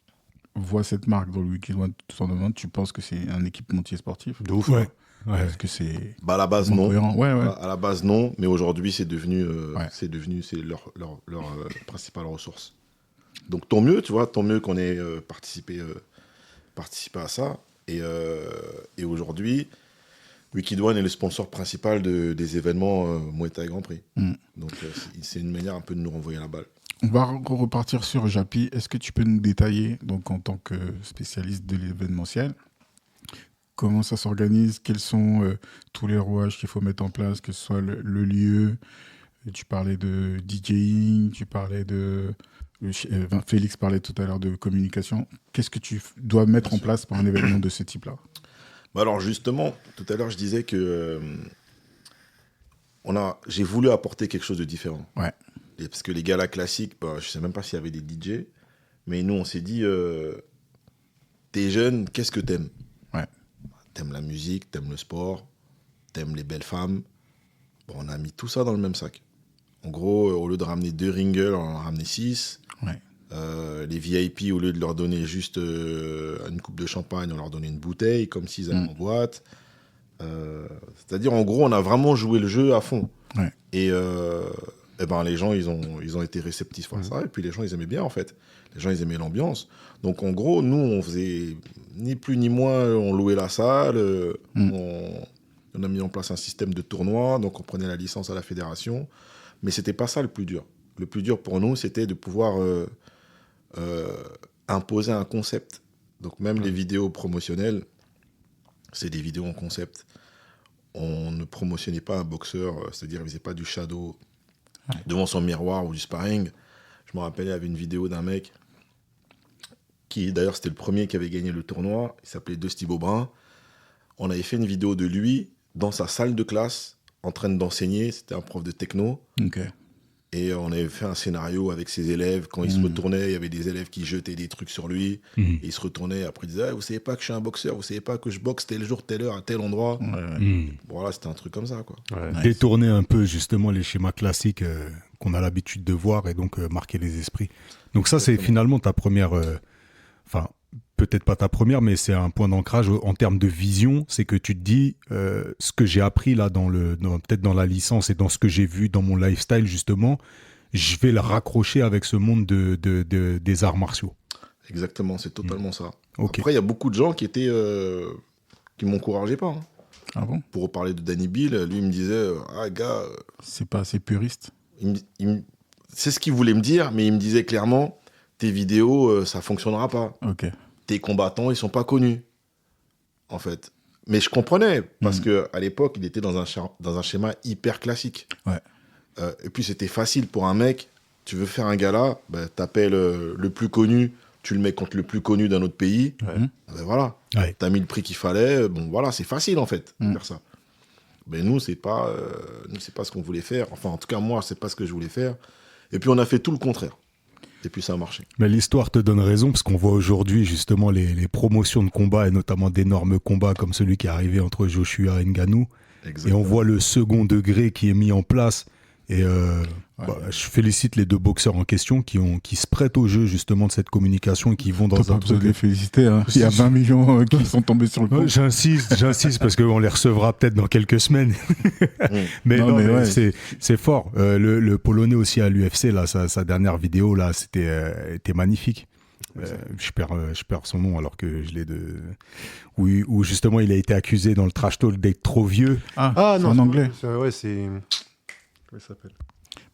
vois cette marque dans le Wicked One Tournament, tu penses que c'est un équipementier sportif. De ouf. Ouais. Ouais. Est-ce que c'est Bah, à la base, non. cohérent? Ouais, ouais. À la base, non, mais aujourd'hui, c'est devenu, Ouais. c'est leur principale ressource. Donc, tant mieux, tu vois, tant mieux qu'on ait participé à ça. Et aujourd'hui, Wicked One est le sponsor principal des événements Muay Thai Grand Prix. Mm. Donc, c'est une manière un peu de nous renvoyer la balle. On va repartir sur Japi. Est-ce que tu peux nous détailler, donc en tant que spécialiste de l'événementiel, comment ça s'organise, quels sont tous les rouages qu'il faut mettre en place, que ce soit le lieu, tu parlais de DJing, tu parlais de... Félix parlait tout à l'heure de communication. Qu'est-ce que tu dois mettre en place pour un événement de ce type-là? Bah alors justement, tout à l'heure, je disais que j'ai voulu apporter quelque chose de différent. Ouais. Parce que les galas classiques, bah, je ne sais même pas s'il y avait des DJ, mais nous, on s'est dit, t'es jeune, qu'est-ce que t'aimes? Ouais. T'aimes la musique, t'aimes le sport, t'aimes les belles femmes. Bon, on a mis tout ça dans le même sac. En gros, au lieu de ramener 2 ringles, on en a ramené 6. Ouais. Les VIP, au lieu de leur donner juste une coupe de champagne, on leur donnait une bouteille, comme s'ils allaient en boîte. C'est-à-dire, en gros, on a vraiment joué le jeu à fond. Ouais. Et ben, les gens, ils ont été réceptifs à ça. Et puis, les gens, ils aimaient bien, en fait. Les gens, ils aimaient l'ambiance. Donc, en gros, nous, on faisait ni plus ni moins, on louait la salle, on a mis en place un système de tournoi, donc on prenait la licence à la fédération. Mais c'était pas ça le plus dur. Le plus dur pour nous, c'était de pouvoir imposer un concept. Donc même les vidéos promotionnelles, c'est des vidéos en concept. On ne promotionnait pas un boxeur, c'est-à-dire il ne faisait pas du shadow devant son miroir ou du sparring. Je me rappelle, il y avait une vidéo d'un mec qui, d'ailleurs, c'était le premier qui avait gagné le tournoi. Il s'appelait Dusty Beaubrun. On avait fait une vidéo de lui dans sa salle de classe, en train d'enseigner. C'était un prof de techno. Ok. Et on avait fait un scénario avec ses élèves. Quand il se retournait, il y avait des élèves qui jetaient des trucs sur lui. Et il se retournait. Après, il disait, vous savez pas que je suis un boxeur, vous savez pas que je boxe tel jour, telle heure, à tel endroit. Voilà, c'était un truc comme ça, quoi. Ouais. Nice. Détourner un peu justement les schémas classiques qu'on a l'habitude de voir et donc marquer les esprits. Donc ça, c'est finalement ta première... Enfin, peut-être pas ta première, mais c'est un point d'ancrage en termes de vision. C'est que tu te dis, ce que j'ai appris là, peut-être dans la licence et dans ce que j'ai vu dans mon lifestyle justement, je vais le raccrocher avec ce monde des arts martiaux. Exactement, c'est totalement ça. Ok. Après, il y a beaucoup de gens qui m'encourageaient pas. Hein. Ah bon? Pour reparler de Danny Bill, lui, il me disait, gars, C'est pas assez puriste? c'est ce qu'il voulait me dire, mais il me disait clairement, tes vidéos, ça fonctionnera pas. Ok. Tes combattants, ils sont pas connus, en fait. Mais je comprenais, parce qu'à l'époque, il était dans un schéma hyper classique. Ouais. Et puis, c'était facile pour un mec, tu veux faire un gala, t'appelles le plus connu, tu le mets contre le plus connu d'un autre pays, voilà. Ouais. T'as mis le prix qu'il fallait, bon, voilà, c'est facile, en fait, de faire ça. Mais nous, c'est pas ce qu'on voulait faire. Enfin, en tout cas, moi, c'est pas ce que je voulais faire. Et puis, on a fait tout le contraire. Et puis ça a marché. Mais l'histoire te donne raison, parce qu'on voit aujourd'hui justement les promotions de combats, et notamment d'énormes combats comme celui qui est arrivé entre Joshua et Ngannou. Et on voit le second degré qui est mis en place. Et je félicite les 2 boxeurs en question qui se prêtent au jeu justement de cette communication et qui vont dans T'as un pas besoin truc. de les féliciter. Hein. Il y a 20 millions qui sont tombés sur le coup. J'insiste parce qu'on les recevra peut-être dans quelques semaines. mais ouais. c'est fort. Le Polonais aussi à l'UFC, là, sa dernière vidéo, là, était magnifique. Je perds son nom alors que je l'ai oui, où justement il a été accusé dans le trash talk d'être trop vieux. Ah non, en anglais. C'est... Comment il s'appelle?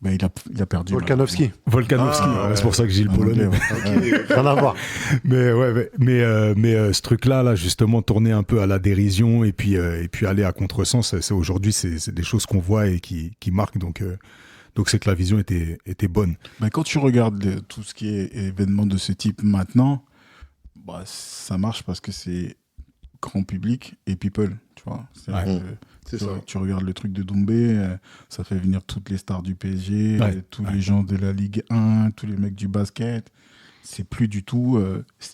Ben, il a perdu. Volkanovski. Volkanovski, c'est pour ça que j'ai le En Polonais. anglais, ouais. Rien à voir. Mais ce truc-là, justement, tourner un peu à la dérision et puis aller à contresens, aujourd'hui, c'est des choses qu'on voit et qui marquent. Donc c'est que la vision était bonne. Ben, quand tu regardes tout ce qui est événement de ce type maintenant, ça marche parce que c'est grand public et people, tu vois. C'est ça. Tu regardes le truc de Doumbé, ça fait venir toutes les stars du PSG, tous les gens de la Ligue 1, tous les mecs du basket. C'est plus du tout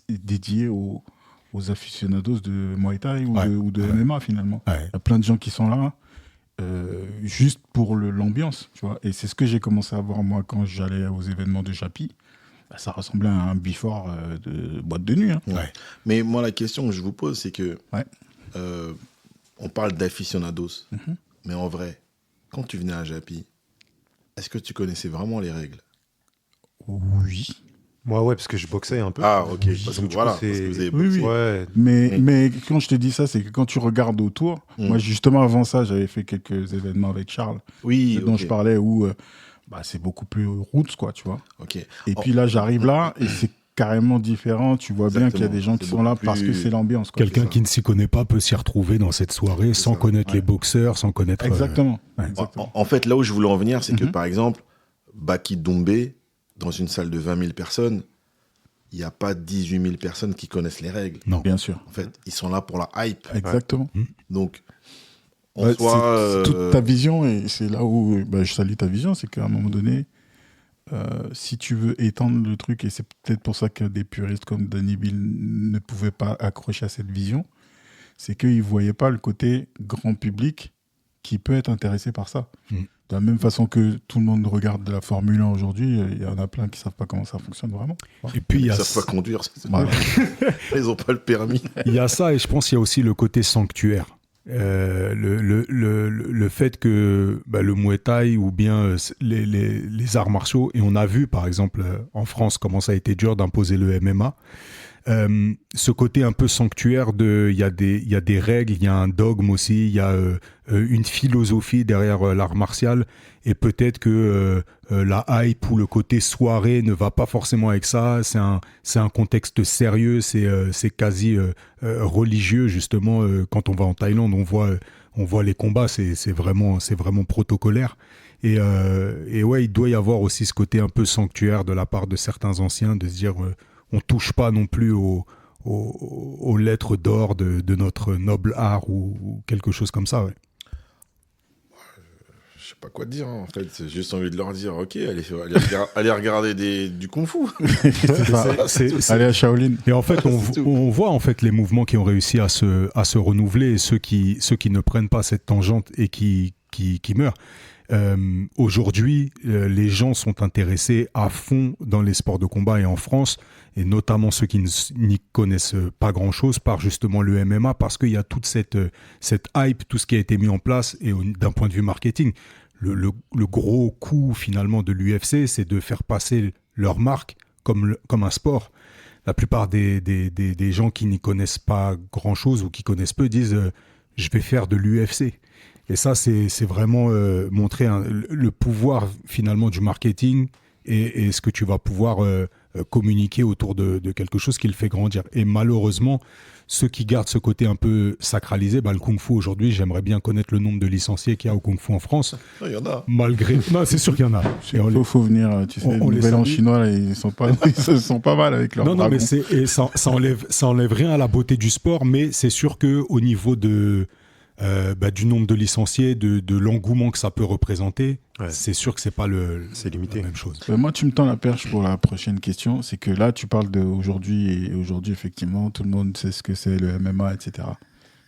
dédié aux aficionados de Muay Thai ou de MMA finalement. Ouais. Il y a plein de gens qui sont là juste pour l'ambiance, tu vois. Et c'est ce que j'ai commencé à voir moi quand j'allais aux événements de Japi. Ça ressemblait à un before de boîte de nuit. Hein. Ouais. Mais moi, la question que je vous pose, c'est que on parle d'aficionados, mais en vrai, quand tu venais à Japi, est-ce que tu connaissais vraiment les règles? Oui. Moi, ouais, parce que je boxais un peu. Ah, ok. Oui. Parce que Donc, du voilà, coup, c'est- parce que vous avez Oui, boxé. oui. Ouais. Mais quand je te dis ça, c'est que quand tu regardes autour, Mm. moi justement avant ça, j'avais fait quelques événements avec Charles, Oui, ce dont ok. je parlais, où c'est beaucoup plus roots, quoi, tu vois. Ok. Et Oh, puis là, j'arrive là, et c'est carrément différent. Tu vois bien qu'il y a Exactement. des gens qui C'est sont là beaucoup parce que plus- c'est l'ambiance, quoi. Quelqu'un ça. qui ne s'y connaît pas peut s'y retrouver dans cette soirée sans ça. connaître les Ouais. boxeurs, sans connaître. Exactement. ouais. Exactement. En fait, là où je voulais en venir, c'est que Mhm. par exemple, Baki Doumbé, dans une salle de 20 000 personnes, il n'y a pas 18 000 personnes qui connaissent les règles. Non. Bien sûr. En fait, ils sont là pour la hype. Exactement. Donc, en Ouais, soi. c'est toute ta vision, et c'est là où je salue ta vision, c'est qu'à un moment donné, si tu veux étendre le truc, et c'est peut-être pour ça que des puristes comme Danny Bill ne pouvaient pas accrocher à cette vision, c'est qu'ils ne voyaient pas le côté grand public qui peut être intéressé par ça. Mm. De la même façon que tout le monde regarde de la Formule 1 aujourd'hui, il y en a plein qui ne savent pas comment ça fonctionne vraiment. Et puis il y Ils a ne savent pas conduire. Voilà. Ils n'ont pas le permis. Il y a ça, et je pense qu'il y a aussi le côté sanctuaire. Le fait que le Muay Thai ou bien les arts martiaux, et on a vu par exemple en France comment ça a été dur d'imposer le MMA, ce côté un peu sanctuaire il y a des règles, il y a un dogme aussi, il y a une philosophie derrière l'art martial, et peut-être que la hype ou le côté soirée ne va pas forcément avec ça. C'est un contexte sérieux, c'est quasi religieux justement. Quand on va en Thaïlande, on voit les combats, c'est vraiment protocolaire. Et ouais, il doit y avoir aussi ce côté un peu sanctuaire de la part de certains anciens, de se dire on touche pas non plus aux lettres d'or de notre noble art ou quelque chose comme ça. Ouais. Je sais pas quoi te dire, hein. En fait, j'ai juste envie de leur dire, ok, allez regarder du kung-fu. C'est ça. C'est- Allez à Shaolin. Et en fait, C'est tout. on voit en fait les mouvements qui ont réussi à se renouveler, et ceux qui ne prennent pas cette tangente et qui meurent. Aujourd'hui, les gens sont intéressés à fond dans les sports de combat, et en France, et notamment ceux qui n'y connaissent pas grand-chose, par justement le MMA, parce qu'il y a toute cette hype, tout ce qui a été mis en place, et d'un point de vue marketing, le gros coup finalement de l'UFC, c'est de faire passer leur marque comme un sport. La plupart des gens qui n'y connaissent pas grand-chose ou qui connaissent peu disent je vais faire de l'UFC. Et ça, c'est vraiment montrer le pouvoir finalement du marketing, et ce que tu vas pouvoir communiquer autour de quelque chose qui le fait grandir. Et malheureusement, ceux qui gardent ce côté un peu sacralisé, le kung-fu aujourd'hui, j'aimerais bien connaître le nombre de licenciés qu'il y a au kung-fu en France. Non, il y en a. Malgré... Non, c'est sûr qu'il y en a. Et on les- Faut venir, tu sais, on le les nouvel an salue. chinois, là, ils sont pas mal avec leur Non, dragon. mais et ça enlève rien à la beauté du sport, mais c'est sûr qu'au niveau du nombre de licenciés, de l'engouement que ça peut représenter, Ouais. c'est sûr que c'est pas C'est limité. la même chose. Moi, tu me tends la perche pour la prochaine question. C'est que là, tu parles d'aujourd'hui, et aujourd'hui, effectivement, tout le monde sait ce que c'est le MMA, etc.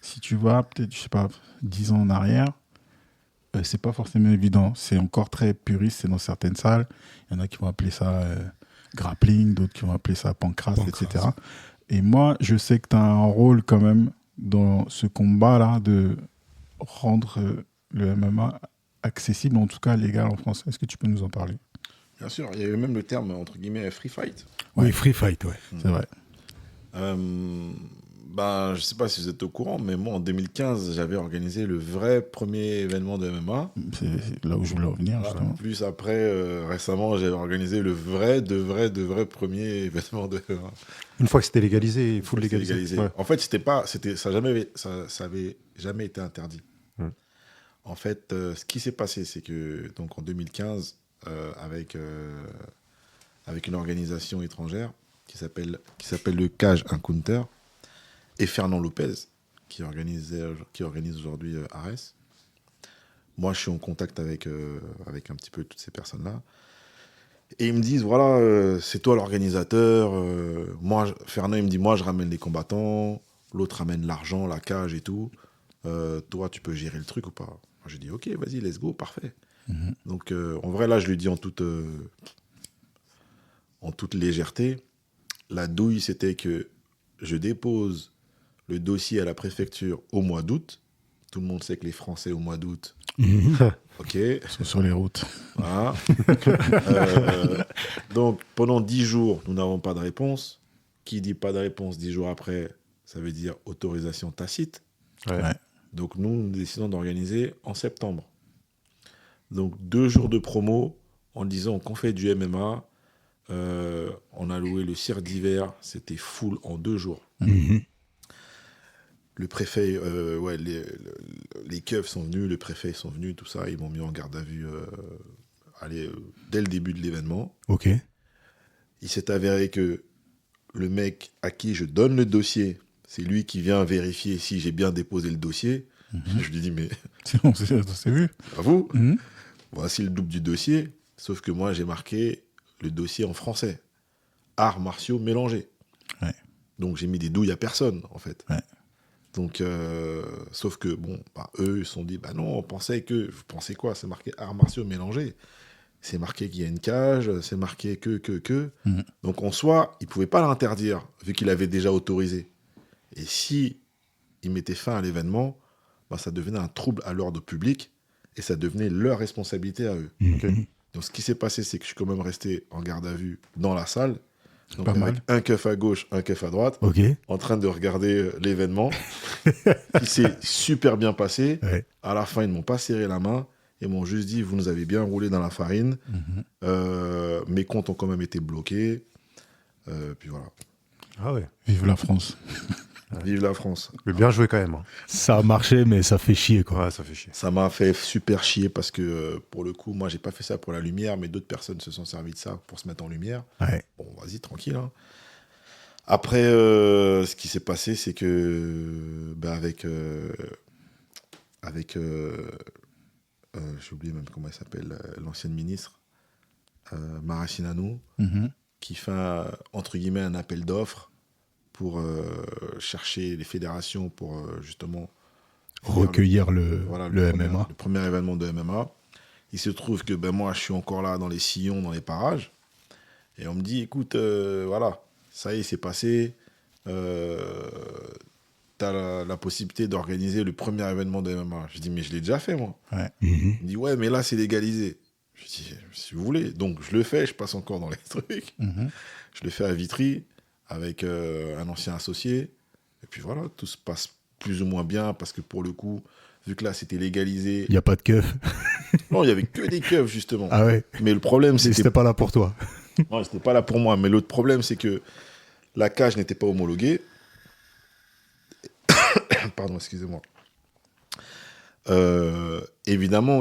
Si tu vas peut-être, je sais pas, 10 ans en arrière, c'est pas forcément évident. C'est encore très puriste, c'est dans certaines salles. Il y en a qui vont appeler ça grappling, d'autres qui vont appeler ça pancrace, etc. Et moi, je sais que tu as un rôle quand même dans ce combat-là de rendre le MMA accessible, en tout cas légal en France. Est-ce que tu peux nous en parler? Bien sûr, il y avait même le terme, entre guillemets, free fight. Oui, Ouais. free fight, ouais. C'est vrai. Je sais pas si vous êtes au courant, mais moi, en 2015, j'avais organisé le vrai premier événement de MMA. C'est là où je voulais en venir, Voilà. justement. Plus après, récemment, j'avais organisé le de vrai premier événement de MMA. Une fois que c'était légalisé, il faut le C'était légaliser. légalisé. Ouais. En fait, ça avait jamais été interdit. En fait, ce qui s'est passé, c'est que donc en 2015, avec une organisation étrangère qui s'appelle le Cage Encounter, et Fernand Lopez, qui organise aujourd'hui Ares. Moi, je suis en contact avec un petit peu toutes ces personnes-là. Et ils me disent, voilà, c'est toi l'organisateur. Fernand, il me dit, moi, je ramène les combattants. L'autre ramène l'argent, la cage et tout. Toi, tu peux gérer le truc ou pas? Moi, j'ai dit, ok, vas-y, let's go, parfait. Donc, en vrai, là, je lui dis en toute légèreté, la douille, c'était que je dépose le dossier à la préfecture au mois d'août. Tout le monde sait que les Français, au mois d'août, ok, Ils sont sur les routes. voilà. Donc, pendant 10 jours, nous n'avons pas de réponse. Qui dit pas de réponse 10 jours après, ça veut dire autorisation tacite. Ouais. Ouais. Donc, nous décidons d'organiser en septembre. Donc, 2 jours de promo en disant qu'on fait du MMA. On a loué le cirque d'hiver. C'était full en 2 jours. Le préfet, les keufs sont venus, le préfet sont venus, tout ça. Ils m'ont mis en garde à vue dès le début de l'événement. Ok. Il s'est avéré que le mec à qui je donne le dossier, c'est lui qui vient vérifier si j'ai bien déposé le dossier. Je lui dis, mais Sinon, c'est vu. à vous, Mhm. voici le double du dossier. Sauf que moi, j'ai marqué le dossier en français. Arts martiaux mélangés. Ouais. Donc, j'ai mis des douilles à personne, en fait. Ouais. Donc, sauf que, eux, ils se sont dit, non, on pensait que... Vous pensez quoi? C'est marqué arts martiaux mélangés. C'est marqué qu'il y a une cage, c'est marqué que. Mhm. Donc, en soi, ils ne pouvaient pas l'interdire, vu qu'il avait déjà autorisé. Et si ils mettaient fin à l'événement, ça devenait un trouble à l'ordre public, et ça devenait leur responsabilité à eux. Donc, ce qui s'est passé, c'est que je suis quand même resté en garde à vue dans la salle, donc Pas avec mal. un keuf à gauche, un keuf à droite, Ok. en train de regarder l'événement, qui s'est super bien passé. Ouais. À la fin, ils ne m'ont pas serré la main, ils m'ont juste dit, vous nous avez bien roulé dans la farine, mes comptes ont quand même été bloqués, puis voilà. Ah ouais. Vive la France. Vive la France. Mais bien joué quand même. Hein. Ça a marché, mais ça fait chier, quoi. Ouais, ça fait chier. Ça m'a fait super chier parce que, pour le coup, moi, j'ai pas fait ça pour la lumière, mais d'autres personnes se sont servis de ça pour se mettre en lumière. Ouais. Bon, vas-y, tranquille. Hein. Après, ce qui s'est passé, c'est que, j'ai oublié même comment elle s'appelle, l'ancienne ministre, Mara Sinanou, Mhm. qui fait, entre guillemets, un appel d'offres pour chercher les fédérations pour justement Recueillir le premier- MMA. le premier événement de MMA. Il se trouve que moi, je suis encore là dans les sillons, dans les parages. Et on me dit, écoute, voilà, ça y est, c'est passé. Tu as la possibilité d'organiser le premier événement de MMA. Je dis, mais je l'ai déjà fait, moi. Ouais. Mhm. Il me dit, ouais, mais là, c'est légalisé. Je dis, si vous voulez. Donc, je le fais, je passe encore dans les trucs. Mhm. Je le fais à Vitry avec un ancien associé. Et puis voilà, tout se passe plus ou moins bien parce que pour le coup, vu que là, c'était légalisé. Il n'y a pas de keuf. Non, il n'y avait que des keufs, justement. Ah ouais. Mais le problème, C'était c'était pas là pour toi. Non, c'était pas là pour moi. Mais l'autre problème, c'est que la cage n'était pas homologuée. Pardon, excusez-moi. Évidemment,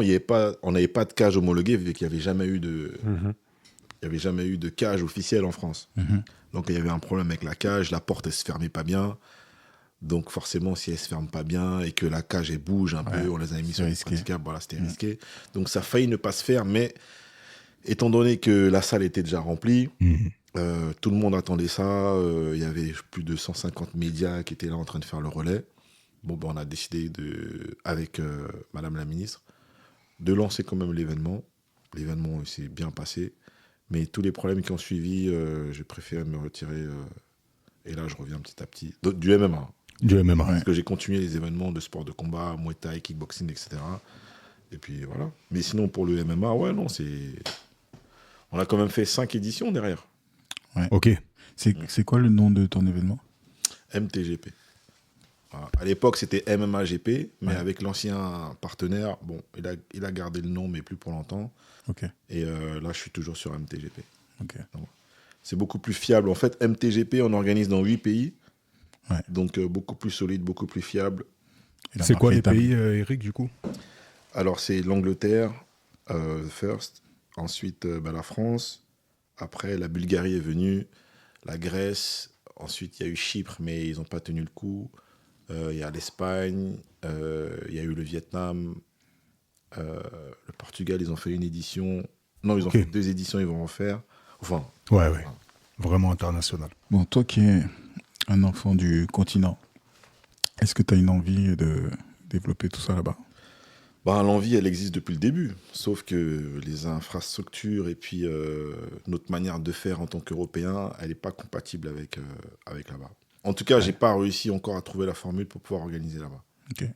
on n'avait pas de cage homologuée vu qu'il n'y avait jamais eu de, il y avait jamais eu de cage officielle en France. Mhm. Donc il y avait un problème avec la cage, la porte elle se fermait pas bien. Donc forcément, si elle se ferme pas bien et que la cage elle bouge un peu, on les avait mis sur les risqué. praticables, voilà, c'était risqué. Donc ça a failli ne pas se faire, mais étant donné que la salle était déjà remplie, tout le monde attendait ça. Il y avait plus de 150 médias qui étaient là en train de faire le relais. Bon, on a décidé, avec Madame la ministre, de lancer quand même l'événement. L'événement s'est bien passé. Mais tous les problèmes qui ont suivi, j'ai préféré me retirer. Et là, je reviens petit à petit. Du MMA. Du MMA. Parce que j'ai continué les événements de sport de combat, Muay Thai, kickboxing, etc. Et puis voilà. Mais sinon, pour le MMA, ouais, non, c'est... On a quand même fait 5 éditions derrière. Ok. C'est quoi le nom de ton événement? MTGP. Voilà. À l'époque, c'était MMA GP, mais avec l'ancien partenaire, il a gardé le nom, mais plus pour longtemps. Ok. Et là, je suis toujours sur MTGP. Ok. C'est beaucoup plus fiable. En fait, MTGP, on organise dans 8 pays. Ouais. Donc, beaucoup plus solide, beaucoup plus fiable. Et la C'est quoi marque les est établie. pays, Eric, du coup? Alors, c'est l'Angleterre, first. Ensuite, la France. Après, la Bulgarie est venue. La Grèce. Ensuite, il y a eu Chypre, mais ils n'ont pas tenu le coup. Il y a l'Espagne. Il y a eu le Vietnam. Le Portugal, ils ont fait une édition. Non, ils ont fait 2 éditions, ils vont en faire. Enfin, Ouais. Vraiment international. Bon, toi qui es un enfant du continent, est-ce que tu as une envie de développer tout ça là-bas? l'envie, elle existe depuis le début. Sauf que les infrastructures et puis notre manière de faire en tant qu'Européens, elle n'est pas compatible avec là-bas. En tout cas, j'ai pas réussi encore à trouver la formule pour pouvoir organiser là-bas. Ok.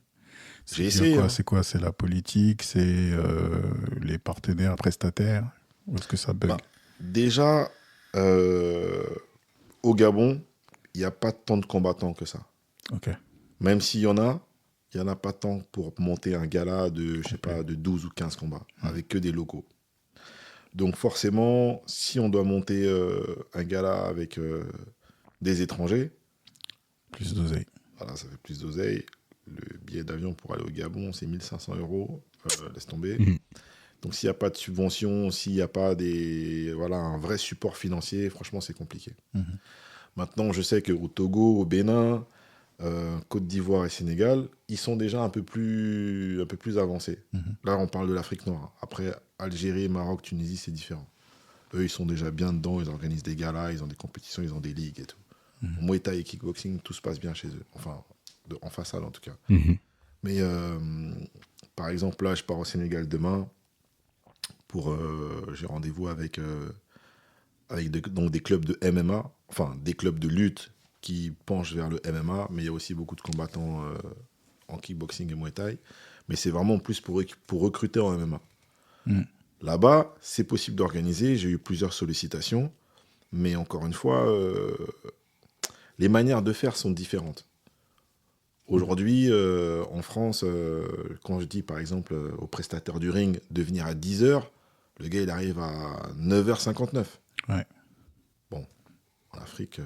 J'ai essayé. C'est quoi? C'est la politique? C'est les partenaires prestataires? Où est-ce que ça bug? Déjà, au Gabon, il n'y a pas tant de combattants que ça. Ok. Même s'il y en a, il n'y en a pas tant pour monter un gala de, je sais pas, de 12 ou 15 combats, avec que des locaux. Donc forcément, si on doit monter un gala avec des étrangers, Plus d'oseille. voilà, ça fait plus d'oseille. Le billet d'avion pour aller au Gabon, c'est 1 500 €, laisse tomber. Donc s'il n'y a pas de subvention, s'il n'y a pas un vrai support financier, franchement, c'est compliqué. Maintenant, je sais qu'au Togo, au Bénin, Côte d'Ivoire et Sénégal, ils sont déjà un peu plus avancés. Là, on parle de l'Afrique noire. Après, Algérie, Maroc, Tunisie, c'est différent. Eux, ils sont déjà bien dedans, ils organisent des galas, ils ont des compétitions, ils ont des ligues et tout. Muay Thai et kickboxing, tout se passe bien chez eux. Enfin, en façade en tout cas. Mais par exemple, là, je pars au Sénégal demain j'ai rendez-vous avec donc des clubs de MMA, enfin des clubs de lutte qui penchent vers le MMA, mais il y a aussi beaucoup de combattants en kickboxing et Muay Thai. Mais c'est vraiment plus pour recruter en MMA. Là-bas, c'est possible d'organiser. J'ai eu plusieurs sollicitations, mais encore une fois, les manières de faire sont différentes. Aujourd'hui, en France, quand je dis par exemple au prestataire du ring de venir à 10h, le gars il arrive à 9h59. Ouais. Bon, en Afrique...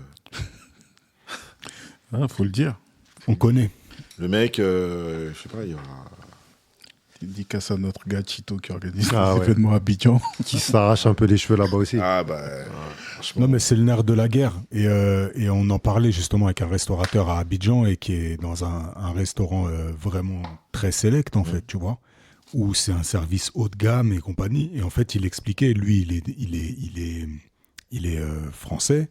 Faut le dire. On connaît. Le mec, je sais pas, il y aura... Dédicace à notre gars Chito qui organise Ah les ouais. événements à Abidjan. Qui s'arrache un peu les cheveux là-bas aussi. Ah bah, franchement... Non, mais c'est le nerf de la guerre. Et on en parlait justement avec un restaurateur à Abidjan et qui est dans un restaurant vraiment très select, en fait, tu vois, où c'est un service haut de gamme et compagnie. Et en fait, il expliquait, lui, il est français.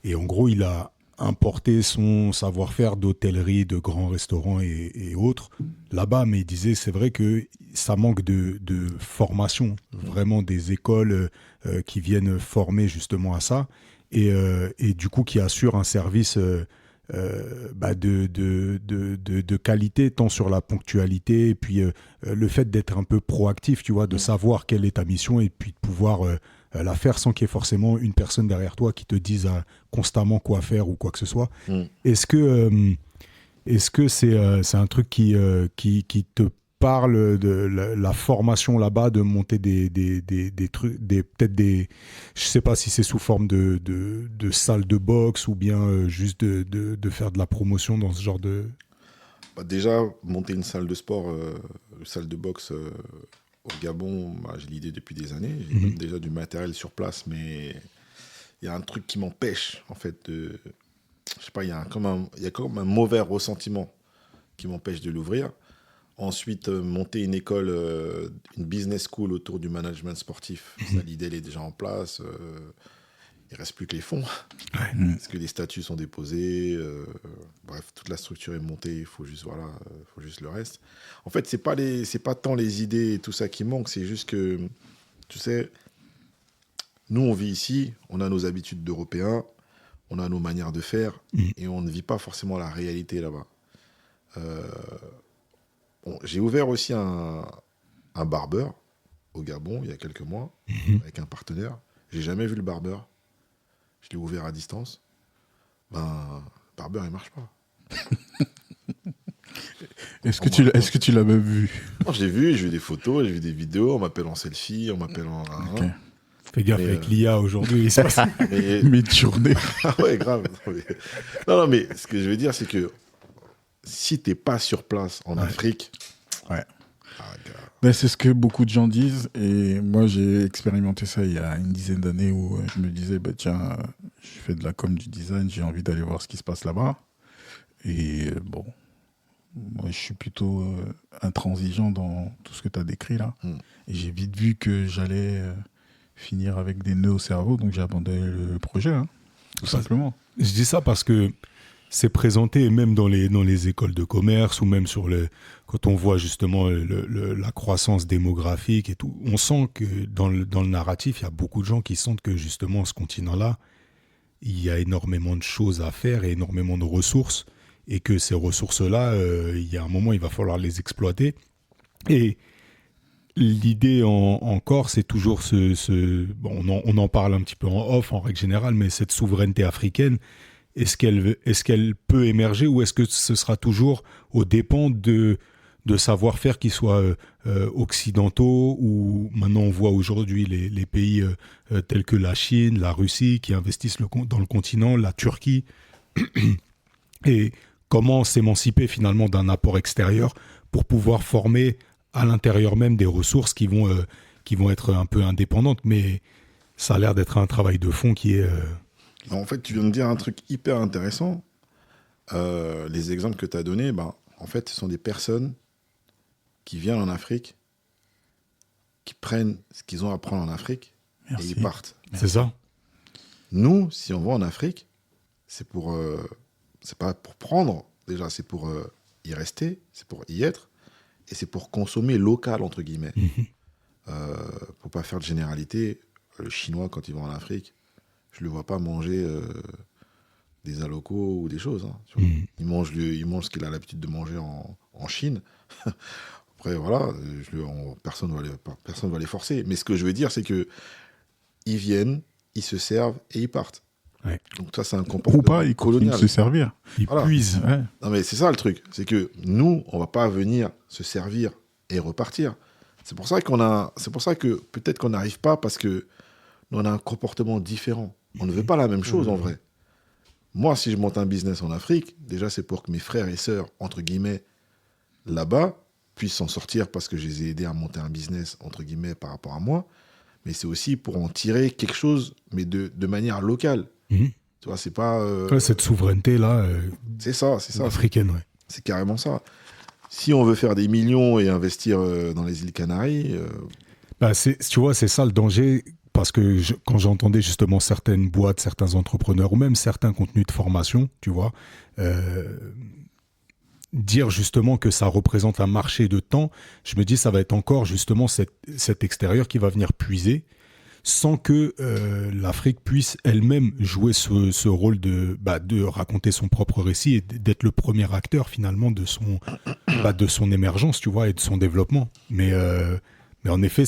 Et en gros, il a importé son savoir-faire d'hôtellerie, de grands restaurants et autres là-bas. Mais il disait, c'est vrai que ça manque de formation, vraiment des écoles qui viennent former justement à ça. Et du coup, qui assure un service de qualité, tant sur la ponctualité, et puis le fait d'être un peu proactif, tu vois, de savoir quelle est ta mission, et puis de pouvoir la faire sans qu'il y ait forcément une personne derrière toi qui te dise constamment quoi faire ou quoi que ce soit. Est-ce que c'est un truc qui te parle de la formation là-bas, de monter des trucs, peut-être des... Je sais pas si c'est sous forme de salle de boxe ou bien juste de faire de la promotion dans ce genre de... Bah déjà, monter une salle de sport, une salle de boxe au Gabon, j'ai l'idée depuis des années. J'ai même déjà du matériel sur place, mais il y a un truc qui m'empêche, en fait, de... Je sais pas, il y a comme un mauvais ressentiment qui m'empêche de l'ouvrir. Ensuite, monter une école, une business school autour du management sportif. Ça, l'idée, elle est déjà en place. Il ne reste plus que les fonds. Parce que les statuts sont déposés. Bref, toute la structure est montée. Il faut juste, faut juste le reste. En fait, c'est pas tant les idées et tout ça qui manquent. C'est juste que, tu sais, nous, on vit ici. On a nos habitudes d'Européens. On a nos manières de faire. Et on ne vit pas forcément la réalité là-bas. Bon, j'ai ouvert aussi un barbeur au Gabon il y a quelques mois avec un partenaire. J'ai jamais vu le barbeur. Je l'ai ouvert à distance. Le barbeur, il marche pas. Est-ce que tu l'as même vu? Non, je l'ai vu, j'ai vu des photos, j'ai vu des vidéos. On m'appelle en selfie, on m'appelle en... Ok. Fais gaffe avec l'IA aujourd'hui. Il se passe... Mid-journée. Ah ouais, grave. Non, mais ce que je veux dire, c'est que si t'es pas sur place en Afrique... Ouais. Gars. Ben, c'est ce que beaucoup de gens disent. Et moi, j'ai expérimenté ça il y a une dizaine d'années où je me disais, tiens, je fais de la com, du design, j'ai envie d'aller voir ce qui se passe là-bas. Et bon, moi, je suis plutôt intransigeant dans tout ce que tu as décrit là. Et j'ai vite vu que j'allais finir avec des nœuds au cerveau, donc j'ai abandonné le projet, tout simplement. Je dis ça parce que c'est présenté même dans les écoles de commerce ou même quand on voit justement la croissance démographique et tout, on sent que dans le narratif, il y a beaucoup de gens qui sentent que justement ce continent-là, il y a énormément de choses à faire et énormément de ressources et que ces ressources-là, il y a un moment, il va falloir les exploiter. Et l'idée encore, c'est toujours bon, on en parle un petit peu en off, en règle générale, mais cette souveraineté africaine, est-ce qu'elle peut émerger ou est-ce que ce sera toujours aux dépens de savoir-faire qui soient occidentaux, ou maintenant on voit aujourd'hui les pays tels que la Chine, la Russie qui investissent dans le continent, la Turquie, et comment s'émanciper finalement d'un apport extérieur pour pouvoir former à l'intérieur même des ressources qui vont être un peu indépendantes, mais ça a l'air d'être un travail de fond qui est... En fait, tu viens de dire un truc hyper intéressant. Les exemples que tu as donnés, en fait, ce sont des personnes qui viennent en Afrique, qui prennent ce qu'ils ont à prendre en Afrique, et ils partent. C'est ça. Nous, si on va en Afrique, c'est pas pour prendre, déjà, c'est pour y rester, c'est pour y être, et c'est pour consommer local, entre guillemets. Pour pas faire de généralité, le Chinois, quand il va en Afrique, je le vois pas manger des alocos ou des choses. Hein. Il mange ce qu'il a l'habitude de manger en Chine. Après, voilà, personne va les forcer. Mais ce que je veux dire, c'est que ils viennent, ils se servent et ils partent. Ouais. Donc ça, c'est un comportement Ou pas, ils continuent de se servir. Ils puisent. Ouais. Non, mais c'est ça le truc. C'est que nous, on va pas venir se servir et repartir. C'est pour ça que peut-être qu'on n'arrive pas parce que nous, on a un comportement différent. On ne veut pas la même chose en vrai. Moi, si je monte un business en Afrique, déjà, c'est pour que mes frères et sœurs, entre guillemets, là-bas, puissent s'en sortir parce que je les ai aidés à monter un business, entre guillemets, par rapport à moi. Mais c'est aussi pour en tirer quelque chose, mais de manière locale. Tu vois, c'est pas... cette souveraineté-là c'est ça. africaine, ouais. C'est carrément ça. Si on veut faire des millions et investir dans les îles Canaries... tu vois, c'est ça le danger, parce que quand j'entendais justement certaines boîtes, certains entrepreneurs, ou même certains contenus de formation, tu vois, dire justement que ça représente un marché de temps, je me dis ça va être encore justement cet extérieur qui va venir puiser, sans que l'Afrique puisse elle-même jouer ce rôle de raconter son propre récit et d'être le premier acteur finalement de son émergence, tu vois, et de son développement. Mais en effet,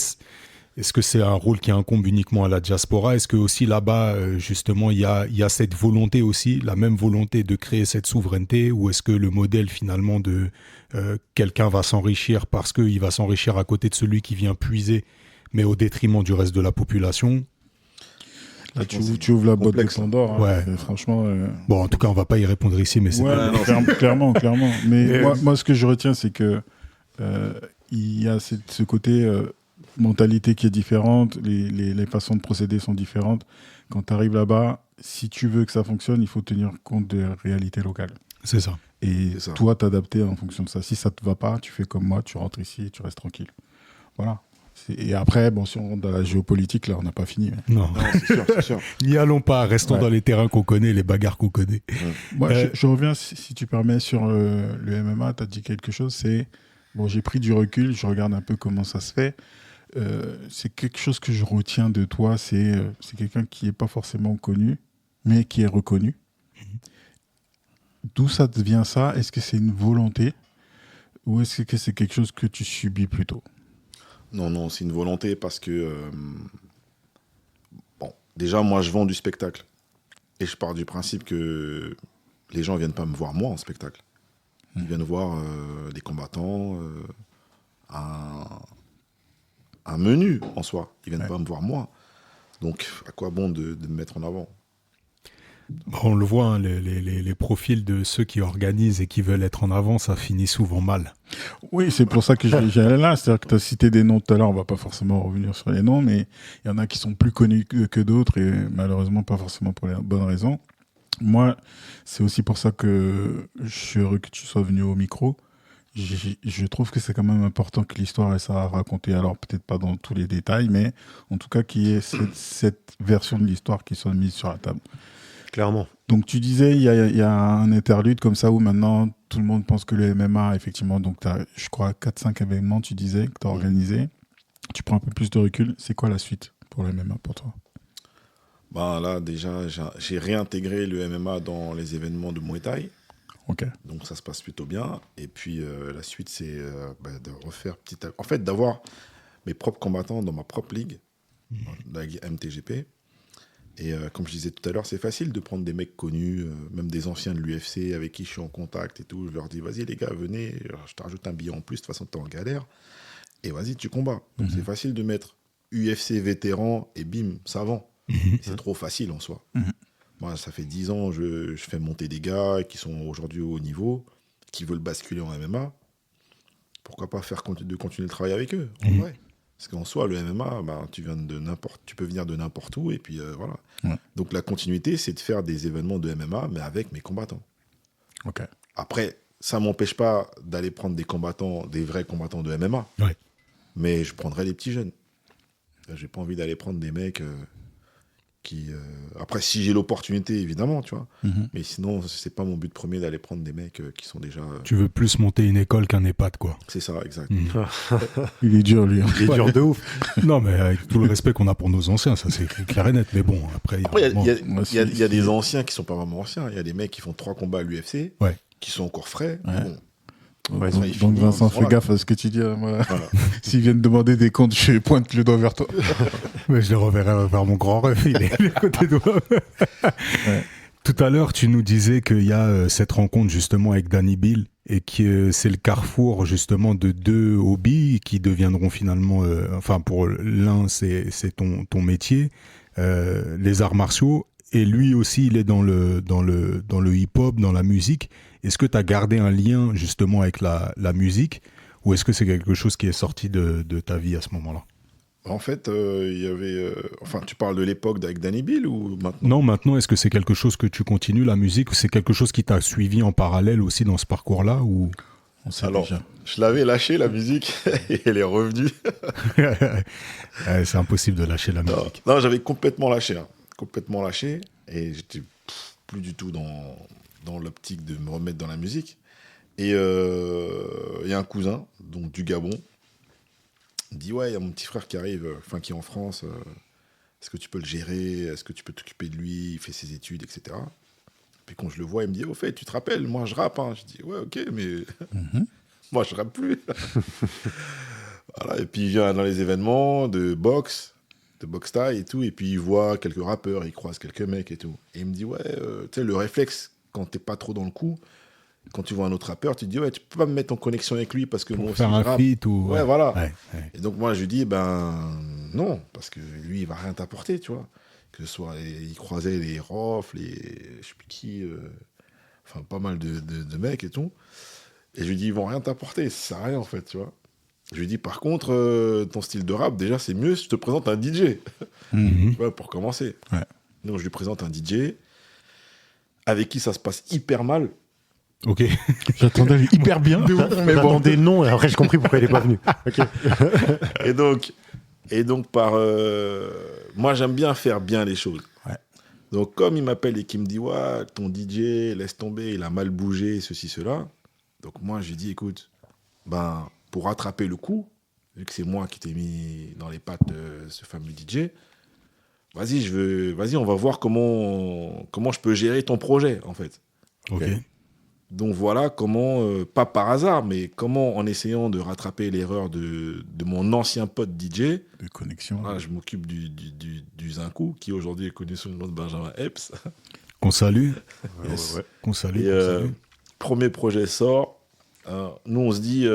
est-ce que c'est un rôle qui incombe uniquement à la diaspora? Est-ce que aussi là-bas, justement, il y a cette volonté aussi, la même volonté de créer cette souveraineté, ou est-ce que le modèle finalement de quelqu'un va s'enrichir parce qu'il va s'enrichir à côté de celui qui vient puiser, mais au détriment du reste de la population? Là, tu ouvres la boîte de Pandore. Ouais. Franchement. Bon, en tout cas, on va pas y répondre ici, mais c'est clairement. Mais moi, ce que je retiens, c'est que il y a ce côté mentalité qui est différente, les façons de procéder sont différentes. Quand tu arrives là-bas, si tu veux que ça fonctionne, il faut tenir compte des réalités locales. C'est ça. Et toi, t'adapter en fonction de ça. Si ça te va pas, tu fais comme moi, tu rentres ici et tu restes tranquille. Voilà. Et après, si on rentre dans la géopolitique, là, on n'a pas fini. Non, c'est sûr. N'y allons pas, restons dans les terrains qu'on connaît, les bagarres qu'on connaît. Moi, je reviens, si tu permets, sur le MMA, tu as dit quelque chose, j'ai pris du recul, je regarde un peu comment ça se fait. C'est quelque chose que je retiens de toi, c'est quelqu'un qui n'est pas forcément connu, mais qui est reconnu. D'où ça devient ça? Est-ce que c'est une volonté ou est-ce que c'est quelque chose que tu subis plutôt? Non, c'est une volonté parce que... déjà, moi, je vends du spectacle. Et je pars du principe que les gens ne viennent pas me voir moi en spectacle. Ils viennent voir des combattants, un menu en soi. Ils ne viennent pas me voir moi. Donc, à quoi bon de me mettre en avant? On le voit, hein, les profils de ceux qui organisent et qui veulent être en avant, ça finit souvent mal. Oui, c'est pour ça que j'allais là. C'est-à-dire que tu as cité des noms tout à l'heure, on ne va pas forcément revenir sur les noms, mais il y en a qui sont plus connus que d'autres et malheureusement pas forcément pour les bonnes raisons. Moi, c'est aussi pour ça que je suis heureux que tu sois venu au micro. Je trouve que c'est quand même important que l'histoire ait ça à raconter. Alors peut-être pas dans tous les détails, mais en tout cas qu'il y ait cette version de l'histoire qui soit mise sur la table. Clairement. Donc tu disais, il y a un interlude comme ça où maintenant tout le monde pense que le MMA, effectivement, donc tu as, je crois, 4-5 événements, tu disais, que tu as organisé. Tu prends un peu plus de recul. C'est quoi la suite pour le MMA pour toi? Là, déjà, j'ai réintégré le MMA dans les événements de Muay Thai. Ok. Donc ça se passe plutôt bien. Et puis la suite, c'est de refaire en fait, d'avoir mes propres combattants dans ma propre ligue, la ligue MTGP. Et comme je disais tout à l'heure, c'est facile de prendre des mecs connus, même des anciens de l'UFC avec qui je suis en contact et tout. Je leur dis, vas-y les gars, venez, je te rajoute un billet en plus, de toute façon, t'es en galère. Et vas-y, tu combats. Donc c'est facile de mettre UFC vétéran et bim, ça vend. C'est trop facile en soi. Moi, ça fait 10 ans, je fais monter des gars qui sont aujourd'hui au haut niveau, qui veulent basculer en MMA. Pourquoi pas continuer le travail avec eux, en vrai. Parce qu'en soi, le MMA, tu peux venir de n'importe où, et puis voilà. Ouais. Donc la continuité, c'est de faire des événements de MMA, mais avec mes combattants. Ok. Après, ça ne m'empêche pas d'aller prendre des vrais combattants de MMA. Ouais. Mais je prendrai les petits jeunes. J'ai pas envie d'aller prendre des mecs qui... Après, si j'ai l'opportunité, évidemment, tu vois. Mais sinon, c'est pas mon but premier d'aller prendre des mecs qui sont déjà... Tu veux plus monter une école qu'un EHPAD, quoi. C'est ça, exact. Il est dur, lui. hein. Il est dur de ouf. Non, mais avec tout le respect qu'on a pour nos anciens, ça c'est clair et net. Mais bon, après, Il y a des anciens qui sont pas vraiment anciens. Il y a des mecs qui font 3 combats à l'UFC, Ouais. qui sont encore frais. Ouais. Bon, Ouais, ça, il donc finit, Vincent, fais voilà. gaffe à ce que tu dis. hein, voilà. Voilà. S'ils viennent demander des comptes, je pointe le doigt vers toi. mais je le reverrai vers mon grand ref, il est à côté de moi. Tout à l'heure, tu nous disais qu'il y a cette rencontre justement avec Danny Bill et que c'est le carrefour justement de 2 hobbies qui deviendront finalement, enfin pour l'un c'est ton métier, les arts martiaux, et lui aussi il est dans le hip-hop, dans la musique. Est-ce que tu as gardé un lien justement avec la musique, ou est-ce que c'est quelque chose qui est sorti de ta vie à ce moment-là? En fait, il y avait... Enfin, tu parles de l'époque avec Danny Bill ou maintenant? Non, maintenant, est-ce que c'est quelque chose que tu continues, la musique, ou c'est quelque chose qui t'a suivi en parallèle aussi dans ce parcours-là, ou... On sait Alors, déjà. je l'avais lâché, la musique, et elle est revenue. C'est impossible de lâcher la musique. Non, j'avais complètement lâché. Hein. Complètement lâché. Et j'étais plus du tout dans l'optique de me remettre dans la musique. Et il y a un cousin, donc du Gabon, il dit, ouais, il y a mon petit frère qui arrive, qui est en France. Est-ce que tu peux le gérer? Est-ce que tu peux t'occuper de lui? Il fait ses études, etc. Puis quand je le vois, il me dit, au fait, tu te rappelles, moi je rappe. Hein. Je dis, ouais, ok, mais moi je rappe plus. Voilà. Et puis il vient dans les événements de boxe taille et tout, et puis il voit quelques rappeurs, il croise quelques mecs et tout. Et il me dit, ouais, tu sais, le réflexe, quand t'es pas trop dans le coup, quand tu vois un autre rappeur, tu te dis, ouais, tu peux pas me mettre en connexion avec lui parce que Pour moi aussi faire je un rappe. feat ou... Ouais, voilà. Ouais. Et donc moi je lui dis, non, parce que lui il va rien t'apporter, tu vois. Que ce soit, il croisait les Rof, je sais plus qui, pas mal de mecs et tout. Et je lui dis, ils vont rien t'apporter, ça sert à rien en fait, tu vois. Je lui dis, par contre, ton style de rap, déjà c'est mieux si je te présente un DJ. Tu vois, pour commencer. Ouais. Donc je lui présente un DJ avec qui ça se passe hyper mal. Ok. J'attendais hyper bien. Mais bon, des noms, et après j'ai compris pourquoi il est pas venu. Ok. Et donc moi j'aime bien faire bien les choses. Ouais. Donc comme il m'appelle et qu'il me dit, ouais, ton DJ, laisse tomber, il a mal bougé, ceci, cela. Donc moi je lui dis, écoute, pour rattraper le coup, vu que c'est moi qui t'ai mis dans les pattes de ce fameux DJ, vas-y, on va voir comment je peux gérer ton projet, en fait. Ok. Donc voilà comment, pas par hasard, mais comment en essayant de rattraper l'erreur de mon ancien pote DJ, De connexion. je m'occupe du Zinkou, qui aujourd'hui est connu sous le nom de Benjamin Epps. Qu'on salue. Yes. Ouais. Qu'on salue. Et qu'on salue. premier projet sort. Nous, on se dit,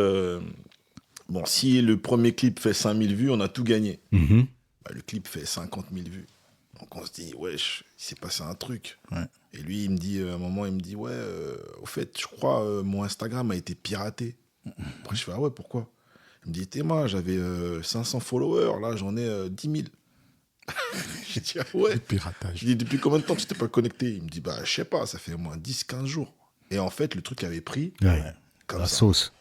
si le premier clip fait 5000 vues, on a tout gagné. Mhm. Le clip fait 50 000 vues. Donc on se dit, wesh, il s'est passé un truc. Ouais. Et lui, il me dit, à un moment, il me dit, ouais, au fait, je crois, mon Instagram a été piraté. Après, je fais, ah ouais, pourquoi? Il me dit, Théma, j'avais 500 followers, là, j'en ai 10 000. J'ai dit, ah ouais. Le piratage. Je lui dis, depuis combien de temps tu t'es pas connecté? Il me dit, je sais pas, ça fait au moins 10-15 jours. Et en fait, le truc avait pris Ouais. comme La ça. sauce.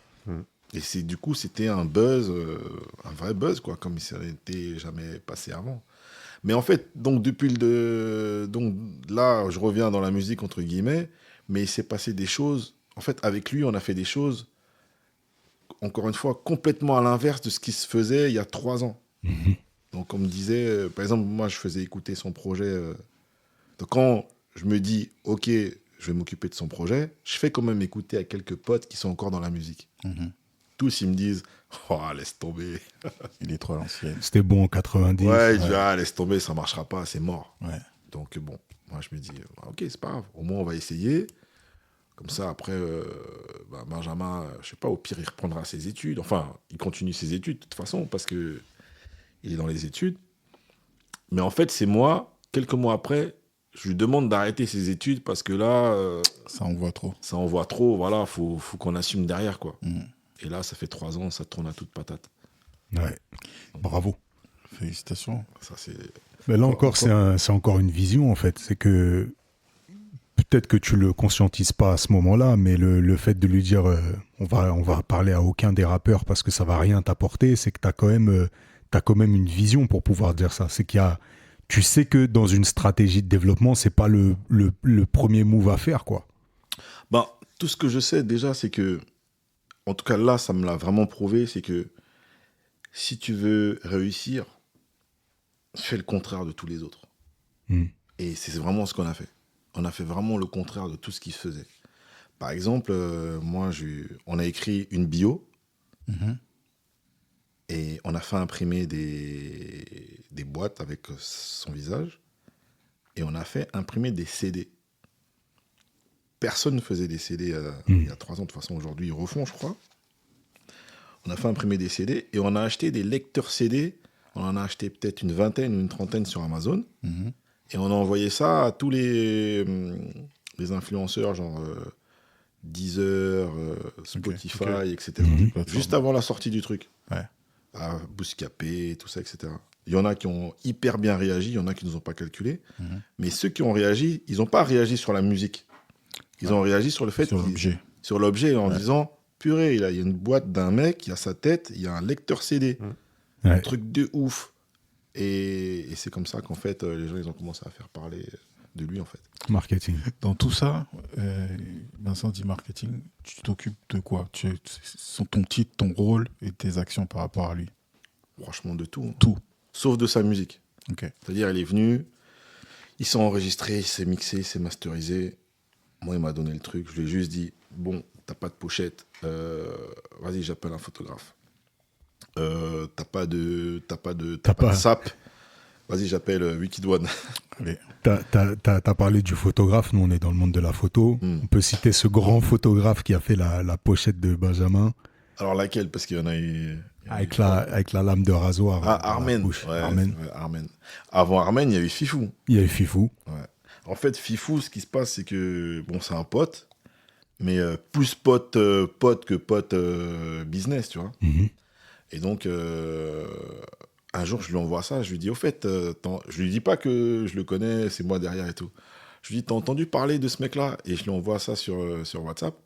Et c'était un buzz, un vrai buzz, quoi, comme ça n'était jamais passé avant. Mais en fait, donc donc là, je reviens dans la musique, entre guillemets, mais il s'est passé des choses. En fait, avec lui, on a fait des choses, encore une fois, complètement à l'inverse de ce qui se faisait il y a 3 ans. Donc, on me disait, par exemple, moi, je faisais écouter son projet. Donc, quand je me dis, OK, je vais m'occuper de son projet. Je fais quand même écouter à quelques potes qui sont encore dans la musique. Tous, ils me disent, oh, laisse tomber. Il est trop à l'ancienne. C'était bon en 90. Ouais, ils disent, laisse tomber, ça marchera pas, c'est mort. Ouais. Donc bon, moi je me dis, ok, c'est pas grave, au moins on va essayer. Comme ça, après, Benjamin, je sais pas, au pire, il reprendra ses études. Enfin, il continue ses études de toute façon, parce que il est dans les études. Mais en fait, c'est moi, quelques mois après, je lui demande d'arrêter ses études parce que là, Ça, on voit trop. ça envoie trop, voilà, faut qu'on assume derrière, quoi. Mhm. Et là, ça fait 3 ans, ça tourne à toute patate. Ouais. Bravo. Félicitations. Ça, c'est... Mais là encore, c'est encore une vision, en fait. C'est que peut-être que tu le conscientises pas à ce moment-là, mais le fait de lui dire on va parler à aucun des rappeurs parce que ça va rien t'apporter, c'est que t'as quand même une vision pour pouvoir dire ça. C'est tu sais que dans une stratégie de développement, c'est pas le premier move à faire, quoi. Tout ce que je sais déjà, c'est que, en tout cas là, ça me l'a vraiment prouvé, c'est que si tu veux réussir, fais le contraire de tous les autres. Et c'est vraiment ce qu'on a fait. On a fait vraiment le contraire de tout ce qui se faisait. Par exemple, on a écrit une bio et on a fait imprimer des boîtes avec son visage et on a fait imprimer des CD. Personne ne faisait des CD il y a 3 ans. De toute façon, aujourd'hui, ils refont, je crois. On a fait imprimer des CD et on a acheté des lecteurs CD. On en a acheté peut-être une vingtaine ou une trentaine sur Amazon. Et on a envoyé ça à tous les influenceurs, genre Deezer, Spotify, etc. Juste avant la sortie du truc. Ouais. À Bouscapé, tout ça, etc. Il y en a qui ont hyper bien réagi, il y en a qui ne nous ont pas calculé. Mais ceux qui ont réagi, ils n'ont pas réagi sur la musique. Ils ont réagi sur le fait... Sur l'objet, en disant, purée, il y a une boîte d'un mec, il y a sa tête, il y a un lecteur CD. Un truc de ouf. Et c'est comme ça qu'en fait, les gens, ils ont commencé à faire parler de lui, en fait. Marketing. Dans tout ça, Vincent dit marketing, tu t'occupes de quoi? Ton titre, ton rôle et tes actions par rapport à lui? Franchement, de tout. Tout. Sauf de sa musique. Ok. C'est-à-dire, il est venu, il s'est enregistré, il s'est mixé, il s'est masterisé. Moi, il m'a donné le truc. Je lui ai juste dit, bon, t'as pas de pochette, vas-y, j'appelle un photographe. T'as pas de SAP, vas-y, j'appelle Wicked One. Allez. T'as parlé du photographe, nous on est dans le monde de la photo. On peut citer ce grand photographe qui a fait la pochette de Benjamin. Alors laquelle? Parce qu'il y en a eu... Avec la lame de rasoir. Armen. Ouais, Armen. Avant Armen, il y a eu Fifou. Il y a eu Fifou. Ouais. En fait, Fifou, ce qui se passe, c'est que, bon, c'est un pote, mais plus pote que pote business, tu vois. Et donc, un jour, je lui envoie ça, je lui dis, au fait, je lui dis pas que je le connais, c'est moi derrière et tout. Je lui dis, t'as entendu parler de ce mec-là? Et je lui envoie ça sur WhatsApp.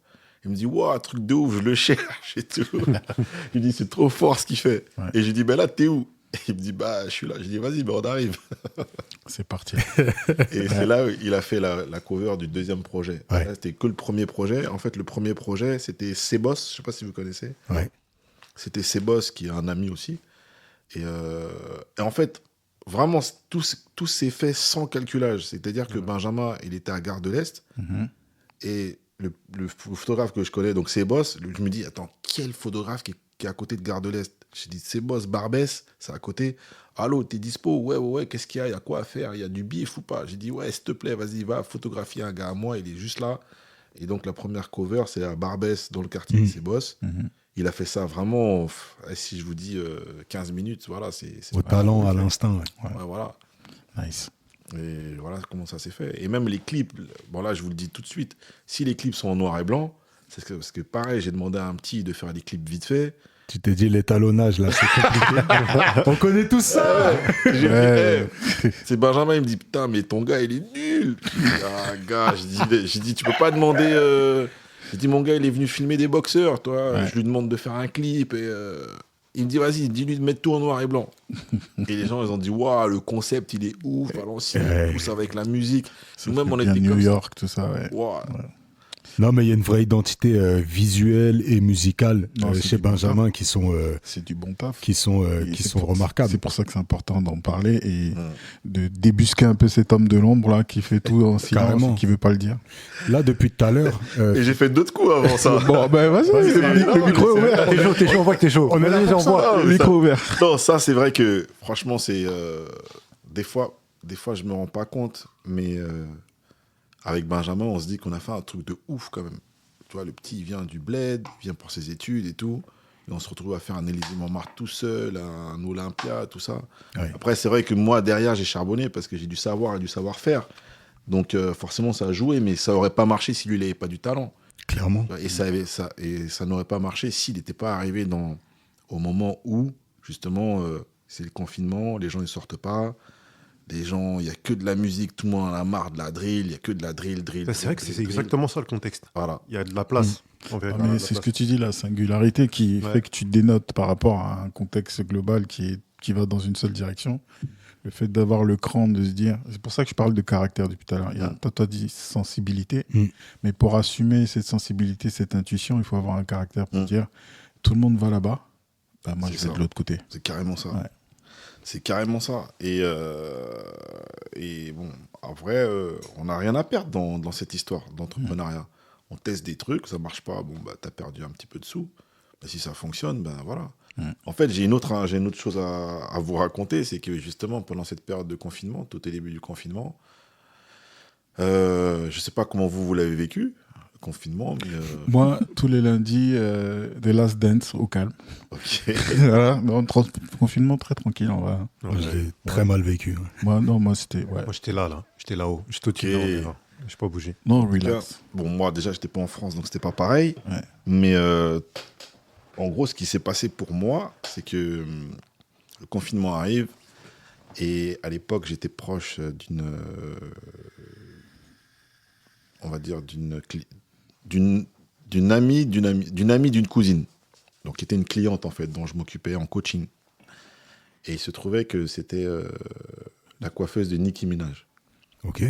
Il me dit, waouh, truc de ouf, je le cherche et tout. Je lui dis, c'est trop fort ce qu'il fait. Ouais. Et je lui dis, ben là, t'es où? Et il me dit, bah, je suis là. Je lui dis, vas-y, ben on arrive. C'est parti. Et c'est là où il a fait la cover du deuxième projet. Ouais. Là, c'était que le premier projet. En fait, le premier projet, c'était Sebos, je sais pas si vous connaissez. Ouais. C'était Sebos, qui est un ami aussi. Et en fait, vraiment, tout s'est fait sans calculage. C'est-à-dire que Benjamin, il était à Gare de l'Est. Et le photographe que je connais, donc Sebos, je me dis, attends, quel photographe qui est à côté de Gare de l'Est? J'ai dit, Sebos, Barbès, c'est à côté. Allô, t'es dispo? Ouais, qu'est-ce qu'il y a? Il y a quoi à faire? Il y a du bif ou pas? J'ai dit, ouais, s'il te plaît, vas-y, va photographier un gars à moi, il est juste là. Et donc, la première cover, c'est à Barbès, dans le quartier de Sebos. Il a fait ça vraiment, si je vous dis 15 minutes, voilà. C'est au talent, à l'instinct. Ouais, voilà. Nice. Et voilà comment ça s'est fait. Et même les clips, bon là, je vous le dis tout de suite, si les clips sont en noir et blanc, c'est parce que pareil, j'ai demandé à un petit de faire des clips vite fait. Tu t'es dit l'étalonnage, là, c'est compliqué. On connaît tout ça. C'est Benjamin, il me dit, putain, mais ton gars, il est nul. Ah, gars, j'ai dit, tu peux pas demander... J'ai dit, mon gars, il est venu filmer des boxeurs, toi. Ouais. Je lui demande de faire un clip. Et il me dit, vas-y, dis-lui de mettre tout en noir et blanc. Et les gens, ils ont dit, waouh, le concept, il est ouf, à l'ancienne, tout ça avec la musique. Même on était New York, tout ça, ouais. Wow. Non, mais il y a une vraie identité visuelle et musicale Non, c'est chez du bon Benjamin qui sont C'est du bon taf. qui sont Et qui c'est sont remarquables. C'est pour ça que c'est important d'en parler et Ouais. de débusquer un peu cet homme de l'ombre là qui fait tout en silence Carrément. et qui veut pas le dire. Là, depuis tout à l'heure, Et j'ai fait d'autres coups avant ça. Bon, ben vas-y, le micro est ouvert. T'es chaud, on voit que t'es chaud. On est là Vas-y, pour on ça. voit. Ah, Le mais micro ça- ouvert. Non, ça c'est vrai que franchement c'est des fois je me rends pas compte, mais avec Benjamin on se dit qu'on a fait un truc de ouf quand même. Tu vois, le petit il vient du bled, il vient pour ses études et tout, et on se retrouve à faire un Élysée-Montmartre tout seul, un Olympia, tout ça. Ouais. Après c'est vrai que moi derrière j'ai charbonné parce que j'ai du savoir et du savoir-faire, donc forcément ça a joué, mais ça aurait pas marché si lui il avait pas du talent. clairement. Et ça n'aurait pas marché s'il n'était pas arrivé au moment où, justement, c'est le confinement, les gens ne sortent pas, les gens, il n'y a que de la musique, tout le monde en a marre de la drill, il n'y a que de la drill. C'est vrai que c'est drill. exactement ça le contexte. Voilà. Il y a de la place. En fait. Ah, mais c'est ce que tu dis, la singularité qui Ouais. fait que tu dénotes par rapport à un contexte global qui va dans une seule direction. Le fait d'avoir le cran de se dire, c'est pour ça que je parle de caractère depuis tout à l'heure. Toi, tu as dit sensibilité, mais pour assumer cette sensibilité, cette intuition, il faut avoir un caractère pour dire tout le monde va là-bas, bah, moi C'est je vais ça. de l'autre côté. C'est carrément ça. Ouais. C'est carrément ça. Et bon, en vrai, on n'a rien à perdre dans cette histoire d'entrepreneuriat. On teste des trucs, ça marche pas, bon, bah, t'as perdu un petit peu de sous. Bah, si ça fonctionne, ben voilà. En fait, j'ai une autre chose à vous raconter, c'est que justement, pendant cette période de confinement, tout au début du confinement, je sais pas comment vous l'avez vécu, le confinement, mais... Moi, tous les lundis, The Last Dance au calme. ok. Voilà, non, confinement très tranquille, on va. Moi, je l'ai très mal vécu. Ouais. Moi c'était. Ouais. Moi, j'étais là. J'étais là-haut. J'étais au-dessus. Ok. Non, mais là, je n'ai pas bougé. Non, relax. Bon, moi, déjà, j'étais pas en France, donc c'était pas pareil. Ouais. Mais en gros, ce qui s'est passé pour moi, c'est que le confinement arrive. Et à l'époque, j'étais proche on va dire, d'une amie d'une cousine. Donc, qui était une cliente, en fait, dont je m'occupais en coaching. Et il se trouvait que c'était la coiffeuse de Nicki Minaj. Ok.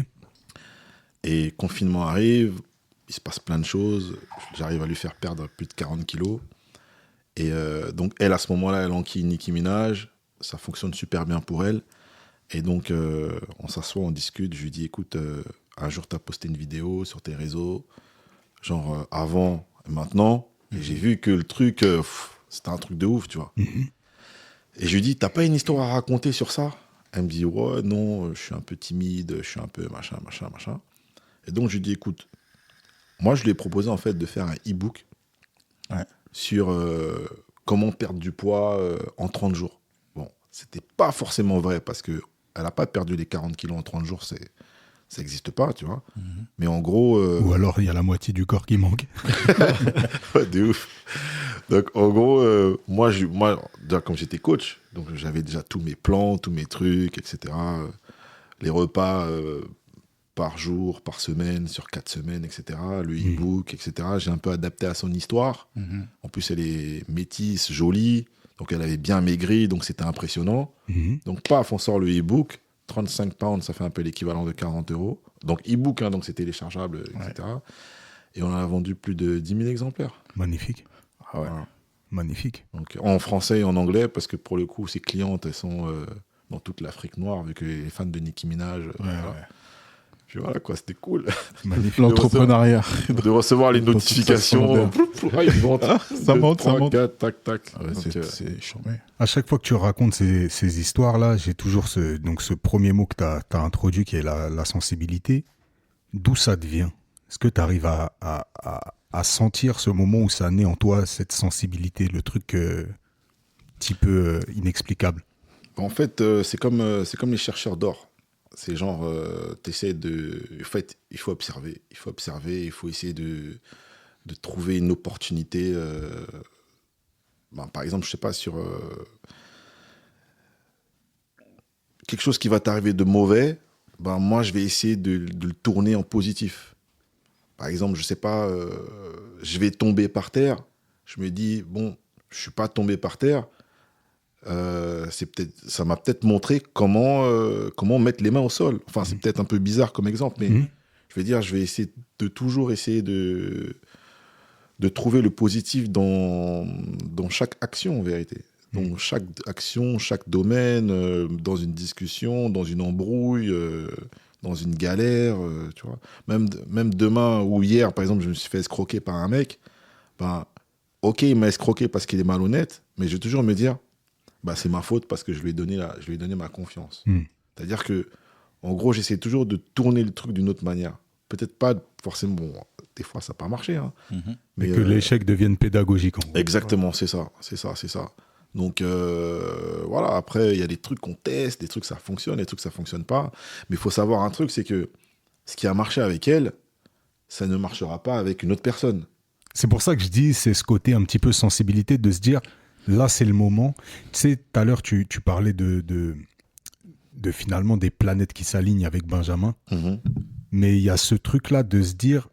Et confinement arrive, il se passe plein de choses. J'arrive à lui faire perdre plus de 40 kilos. Et donc, elle, à ce moment-là, elle enquille Nicki Minaj. Ça fonctionne super bien pour elle. Et donc, on s'assoit, on discute. Je lui dis, écoute, un jour, tu as posté une vidéo sur tes réseaux, genre avant et maintenant. Et j'ai vu que le truc, c'était un truc de ouf, tu vois. Et je lui dis, t'as pas une histoire à raconter sur ça? Elle me dit, ouais, non, je suis un peu timide, je suis un peu machin. Et donc, je lui dis, écoute, moi, je lui ai proposé, en fait, de faire un e-book sur comment perdre du poids en 30 jours. Bon, c'était pas forcément vrai parce qu'elle n'a pas perdu les 40 kilos en 30 jours, ça n'existe pas, tu vois. Mais en gros... Ou alors, il y a la moitié du corps qui manque. Ouais, de ouf. Donc, en gros, moi, déjà, comme j'étais coach, donc j'avais déjà tous mes plans, tous mes trucs, etc. Les repas par jour, par semaine, sur 4 semaines, etc. Le e-book, etc. J'ai un peu adapté à son histoire. En plus, elle est métisse, jolie. Donc, elle avait bien maigri, donc c'était impressionnant. Donc, paf, on sort le e-book. 35 pounds, ça fait un peu l'équivalent de 40 €. Donc, e-book, hein, donc c'est téléchargeable, etc. Et on en a vendu plus de 10 000 exemplaires. Magnifique. Ah ouais. Voilà. Magnifique. Donc, en français et en anglais, parce que pour le coup, ses clientes, elles sont dans toute l'Afrique noire, vu que les fans de Nicki Minaj. Voilà. Puis voilà, quoi, c'était cool. Magnifique. L'entrepreneuriat. De recevoir les Dans toute notifications. Ah, ils montent. Ça monte, ça 3, monte. 4, tac, tac. Ouais, Donc, c'est charmé. À chaque fois que tu racontes ces histoires-là, j'ai toujours ce premier mot que tu as introduit qui est la sensibilité. D'où ça devient? Est-ce que tu arrives à sentir ce moment où ça naît en toi, cette sensibilité, le truc petit peu inexplicable? En fait, c'est comme les chercheurs d'or. C'est genre, t'essaies de... En fait, il faut observer. Il faut essayer de trouver une opportunité. Par exemple, je sais pas, sur quelque chose qui va t'arriver de mauvais, moi, je vais essayer de le tourner en positif. Par exemple, je sais pas, je vais tomber par terre. Je me dis, bon, je suis pas tombé par terre. Ça m'a peut-être montré comment mettre les mains au sol. Enfin, c'est peut-être un peu bizarre comme exemple, mais je vais essayer de toujours essayer de trouver le positif dans chaque action, en vérité. Dans chaque action, chaque domaine, dans une discussion, dans une embrouille, dans une galère, tu vois. Même demain ou hier, par exemple, je me suis fait escroquer par un mec. Ben, ok, il m'a escroqué parce qu'il est malhonnête, mais je vais toujours me dire, bah, c'est ma faute parce que je lui ai donné ma confiance. C'est-à-dire que, en gros, j'essaie toujours de tourner le truc d'une autre manière. Peut-être pas forcément, bon, des fois ça n'a pas marché. Hein, mais que l'échec devienne pédagogique. En gros. Exactement, c'est ça. Donc voilà, après, il y a des trucs qu'on teste, des trucs ça fonctionne, des trucs ça fonctionne pas. Mais il faut savoir un truc, c'est que ce qui a marché avec elle, ça ne marchera pas avec une autre personne. C'est pour ça que je dis, c'est ce côté un petit peu sensibilité de se dire, là c'est le moment. Tu sais, tout à l'heure tu parlais de finalement des planètes qui s'alignent avec Benjamin. Mais il y a ce truc-là de se dire,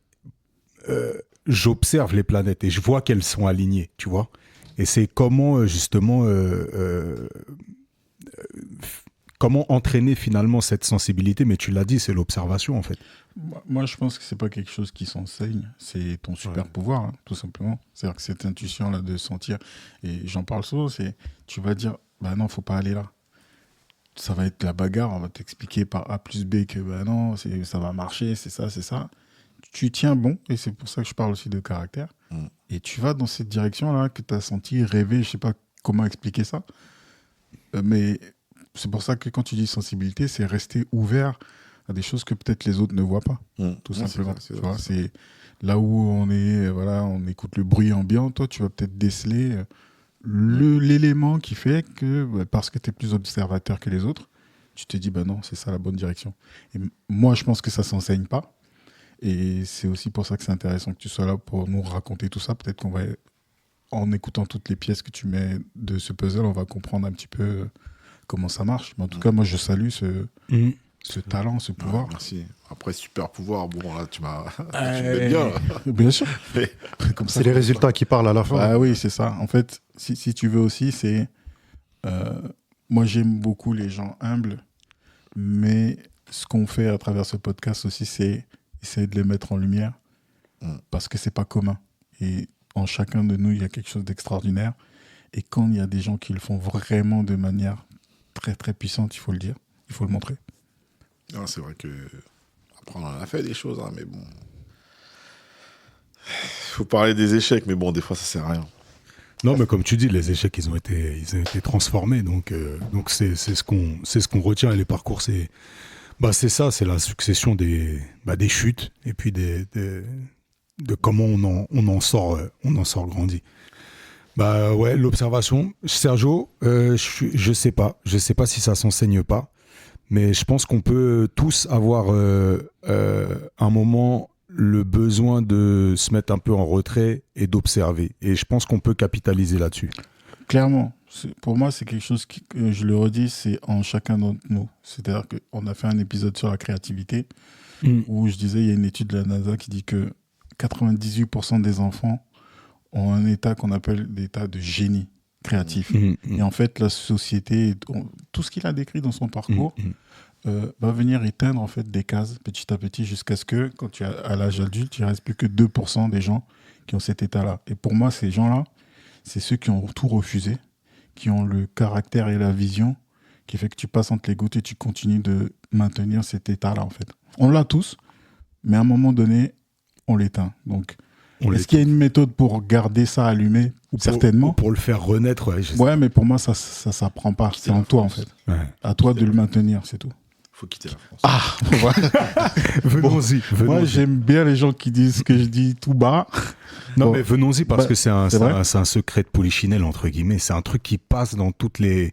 j'observe les planètes et je vois qu'elles sont alignées, tu vois. Et c'est comment, justement, comment entraîner finalement cette sensibilité. Mais tu l'as dit, c'est l'observation, en fait. Moi, je pense que c'est pas quelque chose qui s'enseigne, c'est ton super pouvoir, hein, tout simplement. C'est-à-dire que cette intuition-là de sentir, et j'en parle souvent, c'est tu vas dire, bah non, faut pas aller là. Ça va être la bagarre, on va t'expliquer par A plus B que bah non, ça va marcher, c'est ça. Tu tiens bon, et c'est pour ça que je parle aussi de caractère. Et tu vas dans cette direction-là que tu as senti rêver, je sais pas comment expliquer ça. Mais c'est pour ça que quand tu dis sensibilité, c'est rester ouvert à des choses que peut-être les autres ne voient pas, tout simplement. C'est là où on est, voilà, on écoute le bruit ambiant, toi tu vas peut-être déceler l'élément qui fait que, parce que tu es plus observateur que les autres, tu te dis, bah non, c'est ça la bonne direction. Et moi, je pense que ça s'enseigne pas. Et c'est aussi pour ça que c'est intéressant que tu sois là pour nous raconter tout ça. Peut-être qu'on va, en écoutant toutes les pièces que tu mets de ce puzzle, on va comprendre un petit peu comment ça marche. Mais en tout cas, moi, je salue ce talent, ce pouvoir. Ouais, merci. Après, super pouvoir, bon, là, tu me mets bien. Là. Bien sûr. Comme c'est les résultats qui parlent à la fin. Ah oui, c'est ça. En fait, si tu veux aussi, c'est... moi, j'aime beaucoup les gens humbles, mais ce qu'on fait à travers ce podcast aussi, c'est essayer de les mettre en lumière, parce que c'est pas commun. Et en chacun de nous, il y a quelque chose d'extraordinaire. Et quand il y a des gens qui le font vraiment de manière très, très puissante, il faut le dire, il faut le montrer. Non, c'est vrai que après, on en a fait des choses, hein, mais bon. Il faut parler des échecs, mais bon, des fois, ça sert à rien. Non, mais comme tu dis, les échecs, ils ont été transformés. Donc c'est ce qu'on retient. Et les parcours, c'est ça, c'est la succession des chutes et puis de comment on en sort grandi. Bah ouais, l'observation. Sergio, je sais pas si ça s'enseigne pas, mais je pense qu'on peut tous avoir un moment le besoin de se mettre un peu en retrait et d'observer. Et je pense qu'on peut capitaliser là-dessus. Clairement. Pour moi, c'est quelque chose qui, je le redis, c'est en chacun d'entre nous. C'est-à-dire qu'on a fait un épisode sur la créativité où je disais, il y a une étude de la NASA qui dit que 98% des enfants ont un état qu'on appelle l'état de génie créatif. Et en fait, la société, tout ce qu'il a décrit dans son parcours, va venir éteindre en fait des cases petit à petit jusqu'à ce que, quand tu es à l'âge adulte, il ne reste plus que 2% des gens qui ont cet état-là. Et pour moi, ces gens-là, c'est ceux qui ont tout refusé, qui ont le caractère et la vision qui fait que tu passes entre les gouttes et tu continues de maintenir cet état-là, en fait. On l'a tous, mais à un moment donné, on l'éteint. Donc, est-ce qu'il y a une méthode pour garder ça allumé? Certainement. Pour le faire renaître, ouais, mais pour moi, ça s'apprend pas. C'est en toi, en fait. Ouais. À toi de le maintenir, c'est tout. Faut quitter la France. Ah, voilà. Venons-y. Moi, j'aime bien les gens qui disent ce que je dis tout bas. Non, mais venons-y parce que c'est un secret de polichinelle, entre guillemets. C'est un truc qui passe dans toutes les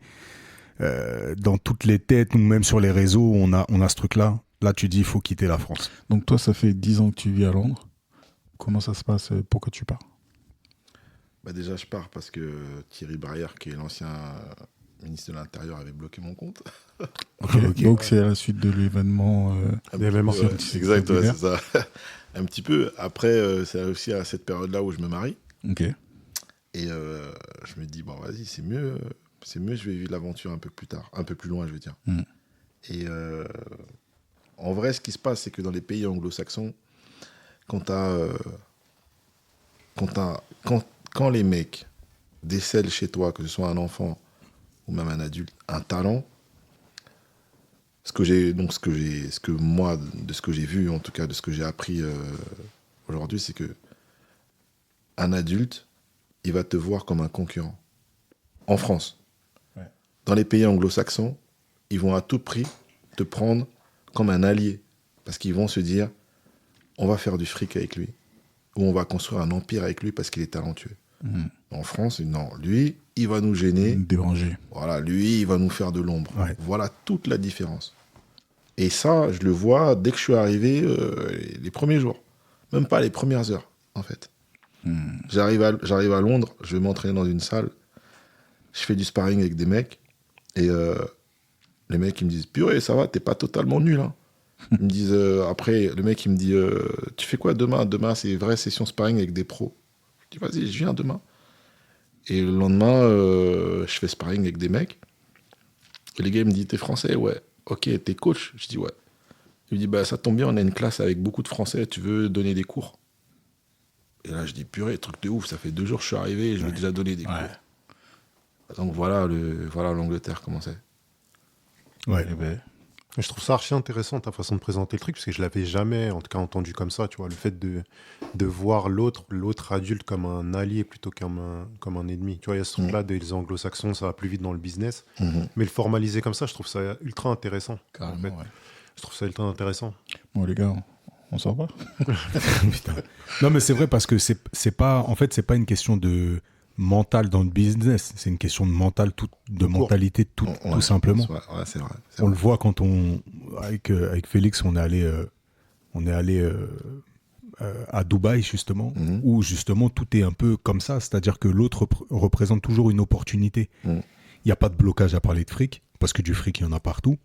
têtes, ou même sur les réseaux, on a ce truc-là. Là, tu dis, il faut quitter la France. Donc, toi, ça fait 10 ans que tu vis à Londres. Comment ça se passe? Pourquoi tu pars? Déjà, je pars parce que Thierry Barrière, qui est l'ancien ministre de l'Intérieur, avait bloqué mon compte. Okay. Donc, c'est à la suite de l'événement. Exact, ouais, c'est ça. Un petit peu. Après, c'est aussi à cette période-là où je me marie. Ok. Et je me dis, bon, vas-y, c'est mieux, je vais vivre l'aventure un peu plus tard, un peu plus loin, je veux dire. Et En vrai, ce qui se passe, c'est que dans les pays anglo-saxons, quand les mecs décèlent chez toi, que ce soit un enfant ou même un adulte, un talent, ce que j'ai vu, en tout cas de ce que j'ai appris aujourd'hui, c'est que un adulte, il va te voir comme un concurrent. En France. Ouais. Dans les pays anglo-saxons, ils vont à tout prix te prendre comme un allié. Parce qu'ils vont se dire, on va faire du fric avec lui. Ou on va construire un empire avec lui parce qu'il est talentueux. En France, non. Lui, il va nous gêner. Déranger. Voilà, lui, il va nous faire de l'ombre. Ouais. Voilà toute la différence. Et ça, je le vois dès que je suis arrivé, les premiers jours. Même pas les premières heures, en fait. J'arrive à Londres, je vais m'entraîner dans une salle. Je fais du sparring avec des mecs. Et les mecs, ils me disent, purée, ça va, t'es pas totalement nul. Hein. Ils me disent, après, le mec, il me dit, tu fais quoi demain? Demain, c'est une vraie session sparring avec des pros. Je dis, vas-y, je viens demain. Et le lendemain, je fais sparring avec des mecs. Et les gars, ils me disent, t'es français? Ouais. Ok, t'es coach? Je dis, ouais. Il me dit, bah, ça tombe bien, on a une classe avec beaucoup de français, tu veux donner des cours? Et là, je dis, purée, truc de ouf, ça fait 2 jours que je suis arrivé et je vais déjà donner des cours. Donc voilà l'Angleterre, comment c'est. Ouais. Eh ben, Je trouve ça archi intéressant ta façon de présenter le truc, parce que je l'avais jamais, en tout cas, entendu comme ça, tu vois, le fait de voir l'autre adulte comme un allié plutôt comme un ennemi. Tu vois, il y a ce truc-là des anglo-saxons, ça va plus vite dans le business, mais le formaliser comme ça, je trouve ça ultra intéressant. carrément, en fait. ouais. Je trouve ça ultra intéressant. Bon, les gars, on s'en va. Putain. Non, mais c'est vrai parce que c'est pas une question de mental dans le business, c'est une question de mental, mentalité tout simplement. Ouais, c'est vrai. On le voit quand avec Félix, on est allé à Dubaï justement, où justement tout est un peu comme ça, c'est-à-dire que l'autre représente toujours une opportunité. Il n'y a pas de blocage à parler de fric, parce que du fric, il y en a partout.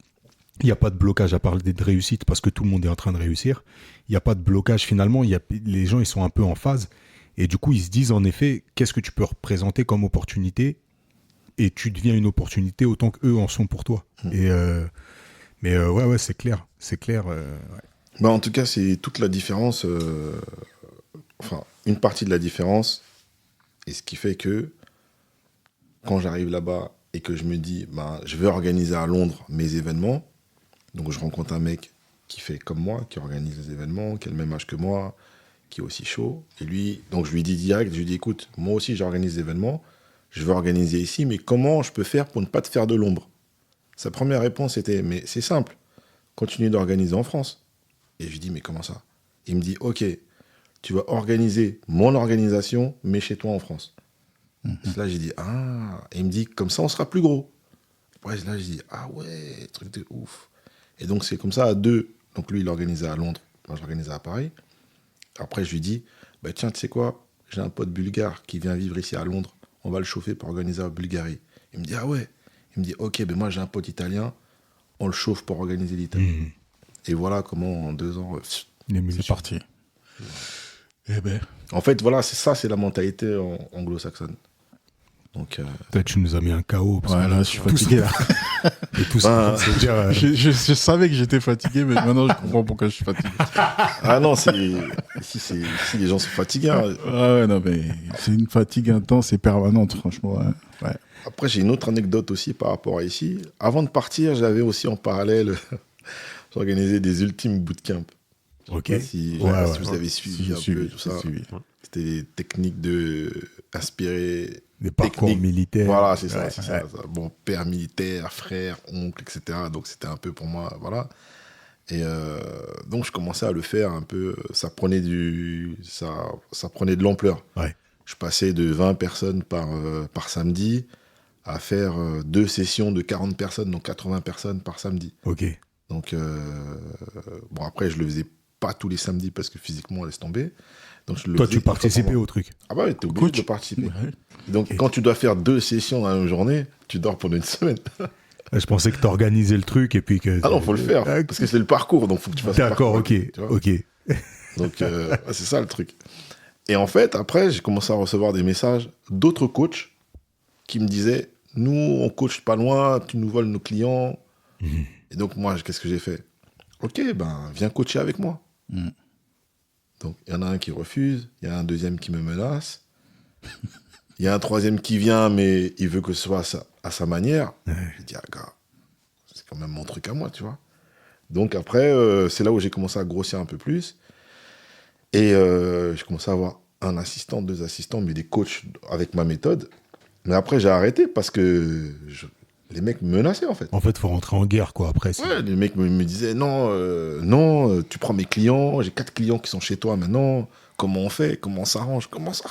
Il n'y a pas de blocage à parler de réussite, parce que tout le monde est en train de réussir. Il n'y a pas de blocage finalement, les gens ils sont un peu en phase, et du coup ils se disent en effet, qu'est-ce que tu peux représenter comme opportunité, et tu deviens une opportunité autant qu'eux en sont pour toi. Mais ouais, c'est clair. Ouais. Bah, en tout cas, c'est toute la différence, enfin, une partie de la différence, et ce qui fait que quand j'arrive là-bas et que je me dis, bah, je vais organiser à Londres mes événements, donc je rencontre un mec qui fait comme moi, qui organise les événements, qui a le même âge que moi, qui est aussi chaud, et lui, donc je lui dis direct, je lui dis, écoute, moi aussi j'organise des événements, je veux organiser ici, mais comment je peux faire pour ne pas te faire de l'ombre? Sa première réponse était, mais c'est simple, continue d'organiser en France. Et je lui dis, mais comment ça? Il me dit, ok, tu vas organiser mon organisation, mais chez toi en France. Là, j'ai dit, ah. Et il me dit, comme ça, on sera plus gros. Après, là, j'ai dit, ah ouais, truc de ouf. Et donc, c'est comme ça à deux. Donc, lui, il organisait à Londres, moi, j'organisais à Paris. Après, je lui dis, bah, tiens, tu sais quoi? J'ai un pote bulgare qui vient vivre ici à Londres. On va le chauffer pour organiser en Bulgarie. Il me dit, ah ouais. Il me dit, ok, ben moi, j'ai un pote italien. On le chauffe pour organiser l'Italie. Et voilà comment, en 2 ans, c'est parti. Eh ben, en fait, voilà, c'est la mentalité anglo-saxonne. Donc, Peut-être tu nous as mis un KO. Parce ouais, que là, je suis fatigué. Là. Et tout ça, c'est dire. Je savais que j'étais fatigué, mais maintenant, je comprends pourquoi je suis fatigué. ah non, ici, les gens sont fatigués. Hein. Ah ouais, non, mais c'est une fatigue intense et permanente, franchement. Ouais. Après, j'ai une autre anecdote aussi par rapport à ici. Avant de partir, j'avais aussi en parallèle, j'organisais des ultimes bootcamps. Ok. Si vous avez suivi peu tout ça. C'était des techniques inspirées. Des parcours militaires. Voilà, c'est ça. Bon, père militaire, frère, oncle, etc. Donc, c'était un peu pour moi, voilà. Et donc, je commençais à le faire un peu. Ça prenait de l'ampleur. Ouais. Je passais de 20 personnes par samedi à faire 2 sessions de 40 personnes, donc 80 personnes par samedi. Ok. Donc, bon, après, je le faisais pas tous les samedis parce que physiquement, on laisse tomber. Donc, toi, tu participais au truc? Ah bah, t'es obligé de participer. Ouais. Donc, quand tu dois faire 2 sessions dans la même journée, tu dors pendant une semaine. Je pensais que tu organisais le truc et puis que... Ah non, faut le faire, parce que c'est le parcours, donc faut que tu fasses le parcours. D'accord, ok. Donc, c'est ça le truc. Et en fait, après, j'ai commencé à recevoir des messages d'autres coachs qui me disaient, nous, on coach pas loin, tu nous voles nos clients. Et donc, moi, qu'est-ce que j'ai fait? Ok, ben viens coacher avec moi. Mm. Donc il y en a un qui refuse, il y a un deuxième qui me menace, il y a un troisième qui vient, mais il veut que ce soit à sa manière. Je dis, ah gars, c'est quand même mon truc à moi, tu vois. Donc après, c'est là où j'ai commencé à grossir un peu plus. Et j'ai commencé à avoir un assistant, 2 assistants, mais des coachs avec ma méthode. Mais après, j'ai arrêté parce que les mecs me menaçaient, en fait. En fait, il faut rentrer en guerre, quoi, après. Ouais, les mecs me disaient, non, tu prends mes clients, j'ai 4 clients qui sont chez toi maintenant, comment on fait, comment on s'arrange, comment ça?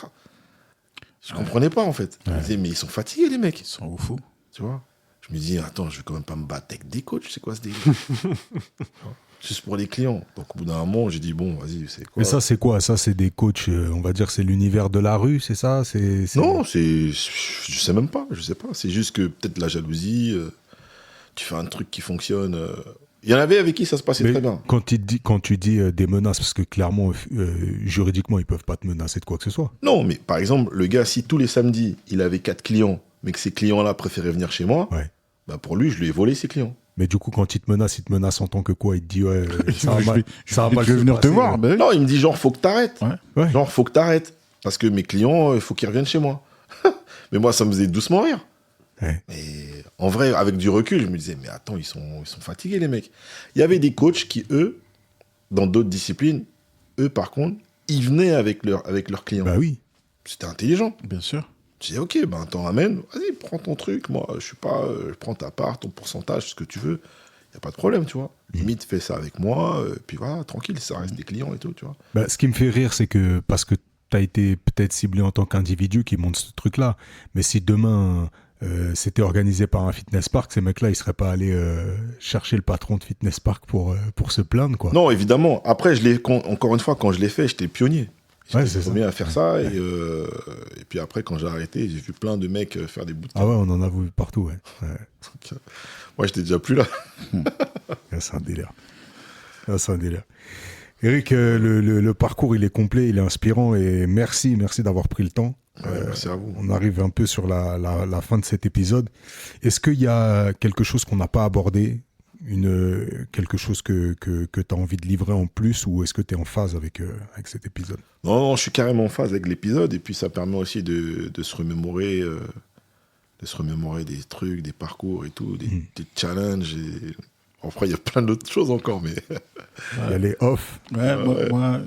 Je comprenais pas, en fait. Je me disais, mais ils sont fatigués, les mecs. Ils sont au fou. Tu vois? Je me dis, attends, je vais quand même pas me battre avec des coachs, c'est quoi ce délire? Juste pour les clients. Donc au bout d'un moment, j'ai dit, bon, vas-y, c'est quoi? Mais ça, c'est quoi? Ça, c'est des coachs, on va dire, c'est l'univers de la rue, c'est ça? Non, je sais même pas, je sais pas. C'est juste que peut-être la jalousie, tu fais un truc qui fonctionne. Il y en avait avec qui ça se passait Mais très bien. quand tu dis des menaces, parce que clairement, juridiquement, ils peuvent pas te menacer de quoi que ce soit. Non, mais par exemple, le gars, si tous les samedis, il avait 4 clients, mais que ces clients-là préféraient venir chez moi, Ouais. bah pour lui, je lui ai volé ses clients. Mais du coup, quand il te menace en tant que quoi? Il te dit, ouais, ça va Je mal, vais- ça va mal je vais se venir te passer, voir. ouais. Ben oui. Non, il me dit genre, faut que t'arrêtes. Ouais. Ouais. Genre, faut que t'arrêtes. Parce que mes clients, il faut qu'ils reviennent chez moi. Mais moi, ça me faisait doucement rire. Ouais. Mais en vrai, avec du recul, je me disais, mais attends, ils sont fatigués, les mecs. Il y avait des coachs qui, eux, dans d'autres disciplines, eux, par contre, ils venaient avec leurs clients. Bah oui. C'était intelligent. Bien sûr. Je disais, ok, ben t'en ramènes, vas-y, prends ton truc. Moi, je suis pas, je prends ta part, ton pourcentage, ce que tu veux. Il n'y a pas de problème, tu vois. Limite, fais ça avec moi, puis voilà, tranquille, ça reste des clients et tout, tu vois. Bah, ce qui me fait rire, c'est que parce que tu as été peut-être ciblé en tant qu'individu qui monte ce truc-là, mais si demain c'était organisé par un fitness park, ces mecs-là, ils seraient pas allés chercher le patron de fitness park pour se plaindre, quoi. Non, évidemment. Après, encore une fois, quand je l'ai fait, j'étais pionnier. Ouais, J'étais c'est le ça. premier à faire ça. Et puis après, quand j'ai arrêté, j'ai vu plein de mecs faire des bootcamps. Ah ouais, on en a vu partout, ouais. Ouais. Donc, moi, j'étais déjà plus là. Ah, c'est un délire. Ah, c'est un délire. Eric, le parcours, il est complet, il est inspirant et merci d'avoir pris le temps. Ouais, merci à vous. On arrive un peu sur la fin de cet épisode. Est-ce qu'il y a quelque chose qu'on n'a pas abordé, quelque chose que tu as envie de livrer en plus, ou est-ce que tu es en phase avec cet épisode? Non, je suis carrément en phase avec l'épisode. Et puis, ça permet aussi de se remémorer, des trucs, des parcours et tout, des challenges. Après, il y a plein d'autres choses encore, mais... Il y a les off. Ouais, moi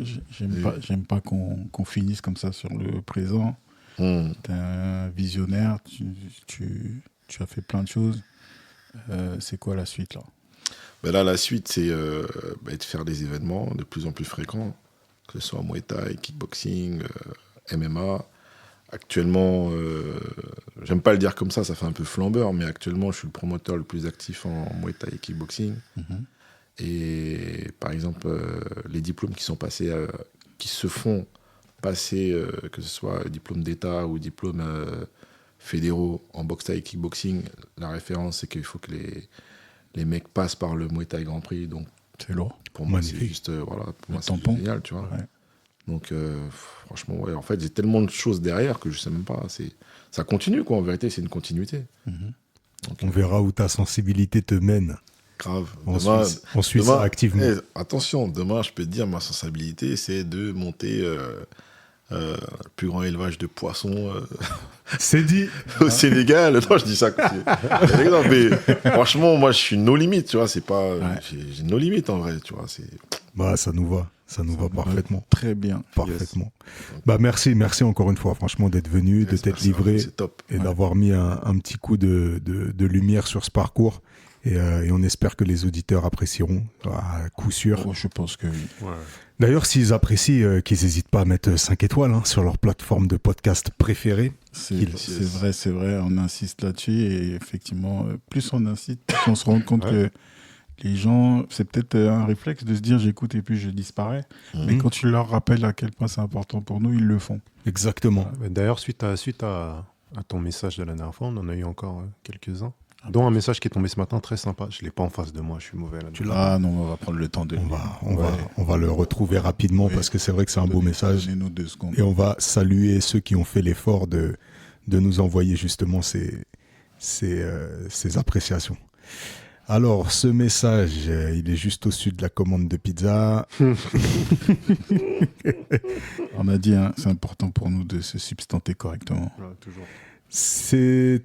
j'aime pas qu'on finisse comme ça sur le présent. T'es un visionnaire, tu as fait plein de choses. C'est quoi la suite là? Ben là, la suite, c'est de faire des événements de plus en plus fréquents, que ce soit Muay Thai, kickboxing, MMA. Actuellement, j'aime pas le dire comme ça fait un peu flambeur, mais actuellement, je suis le promoteur le plus actif en Muay Thai et kickboxing. Et par exemple, les diplômes qui se font passer, que ce soit diplôme d'État ou diplôme fédéraux en boxe Thai et kickboxing, la référence, c'est qu'il faut que les mecs passent par le Muay Thai Grand Prix. Donc, C'est lourd. pour moi, Magnifique. c'est juste, voilà, pour moi, c'est tampon. génial, tu vois. Ouais. Donc, franchement, ouais, en fait, j'ai tellement de choses derrière que je sais même pas. Ça continue, quoi. En vérité, c'est une continuité. Donc, On verra où ta sensibilité te mène. grave. On Demain, suit ça activement. attention, demain, je peux te dire, ma sensibilité, c'est de monter le plus grand élevage de poissons C'est dit. au Sénégal. Non, je dis ça. Non, mais franchement, moi, je suis no limite, tu vois. C'est pas. J'ai no limite en vrai, tu vois. Bah, ça nous va. Ça nous va parfaitement. Très bien. Parfaitement. Bah, merci encore une fois, franchement, d'être venu, de t'être livré C'est top. et d'avoir mis un petit coup de lumière sur ce parcours. Et on espère que les auditeurs apprécieront, à coup sûr. Oh, je pense que oui. Ouais. D'ailleurs, s'ils apprécient, qu'ils n'hésitent pas à mettre 5 étoiles sur leur plateforme de podcast préférée. C'est vrai, on insiste là-dessus et effectivement, plus on insiste, plus on se rend compte que les gens, c'est peut-être un réflexe de se dire j'écoute et puis je disparais, mais quand tu leur rappelles à quel point c'est important pour nous, ils le font. Exactement. D'ailleurs, suite à ton message de la dernière fois, on en a eu encore quelques-uns. Dont un message qui est tombé ce matin, très sympa. Je ne l'ai pas en face de moi, je suis mauvais là. Ah non, on va prendre le temps de On va le retrouver rapidement parce que c'est vrai que c'est un beau message. Donnez-nous 2 secondes. Et on va saluer ceux qui ont fait l'effort de nous envoyer justement ces appréciations. Alors, ce message, il est juste au-dessus de la commande de pizza. On a dit, hein, c'est important pour nous de se substanter correctement. Ouais, toujours. C'est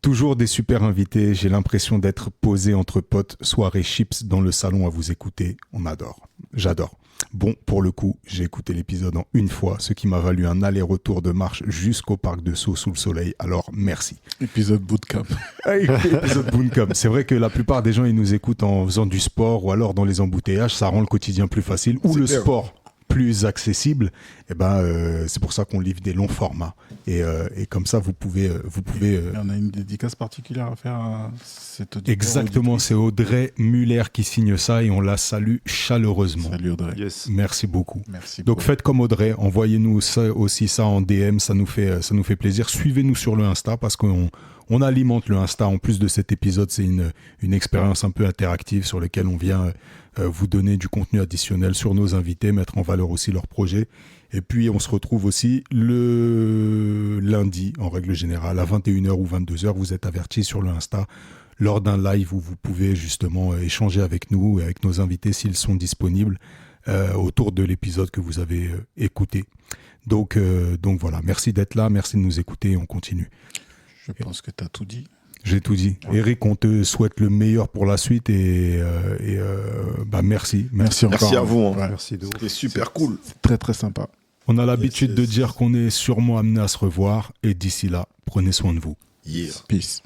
toujours des super invités. J'ai l'impression d'être posé entre potes, soirée chips dans le salon à vous écouter. On adore. J'adore. Bon, pour le coup, j'ai écouté l'épisode en une fois, ce qui m'a valu un aller-retour de marche jusqu'au parc de Sceaux sous le soleil. Alors, merci. Épisode bootcamp. Épisode Boomcom. C'est vrai que la plupart des gens, ils nous écoutent en faisant du sport ou alors dans les embouteillages. Ça rend le quotidien plus facile ou C'est le clair. sport plus accessible. Et c'est pour ça qu'on livre des longs formats. Et comme ça, vous pouvez. On a une dédicace particulière à faire à cet auditeur. Exactement, c'est Audrey Muller qui signe ça et on la salue chaleureusement. Salut Audrey. Yes. Merci beaucoup. Merci. Donc faites comme Audrey, envoyez-nous aussi ça en DM, ça nous fait plaisir. Suivez-nous sur le Insta parce qu'on alimente le Insta. En plus de cet épisode, c'est une expérience un peu interactive sur laquelle on vient vous donner du contenu additionnel sur nos invités, mettre en valeur aussi leurs projets. Et puis on se retrouve aussi le lundi, en règle générale, à 21h ou 22h. Vous êtes avertis sur le Insta lors d'un live où vous pouvez justement échanger avec nous et avec nos invités s'ils sont disponibles autour de l'épisode que vous avez écouté. Donc voilà, merci d'être là, merci de nous écouter et on continue. Je pense que tu as tout dit. J'ai tout dit. Ouais. Eric, on te souhaite le meilleur pour la suite et merci. Merci encore. Merci à vous. Hein. Ouais. Merci de ouf. C'était super cool. C'est très très sympa. On a l'habitude Yes, de yes. dire qu'on est sûrement amené à se revoir et d'ici là, prenez soin de vous. Yeah. Peace.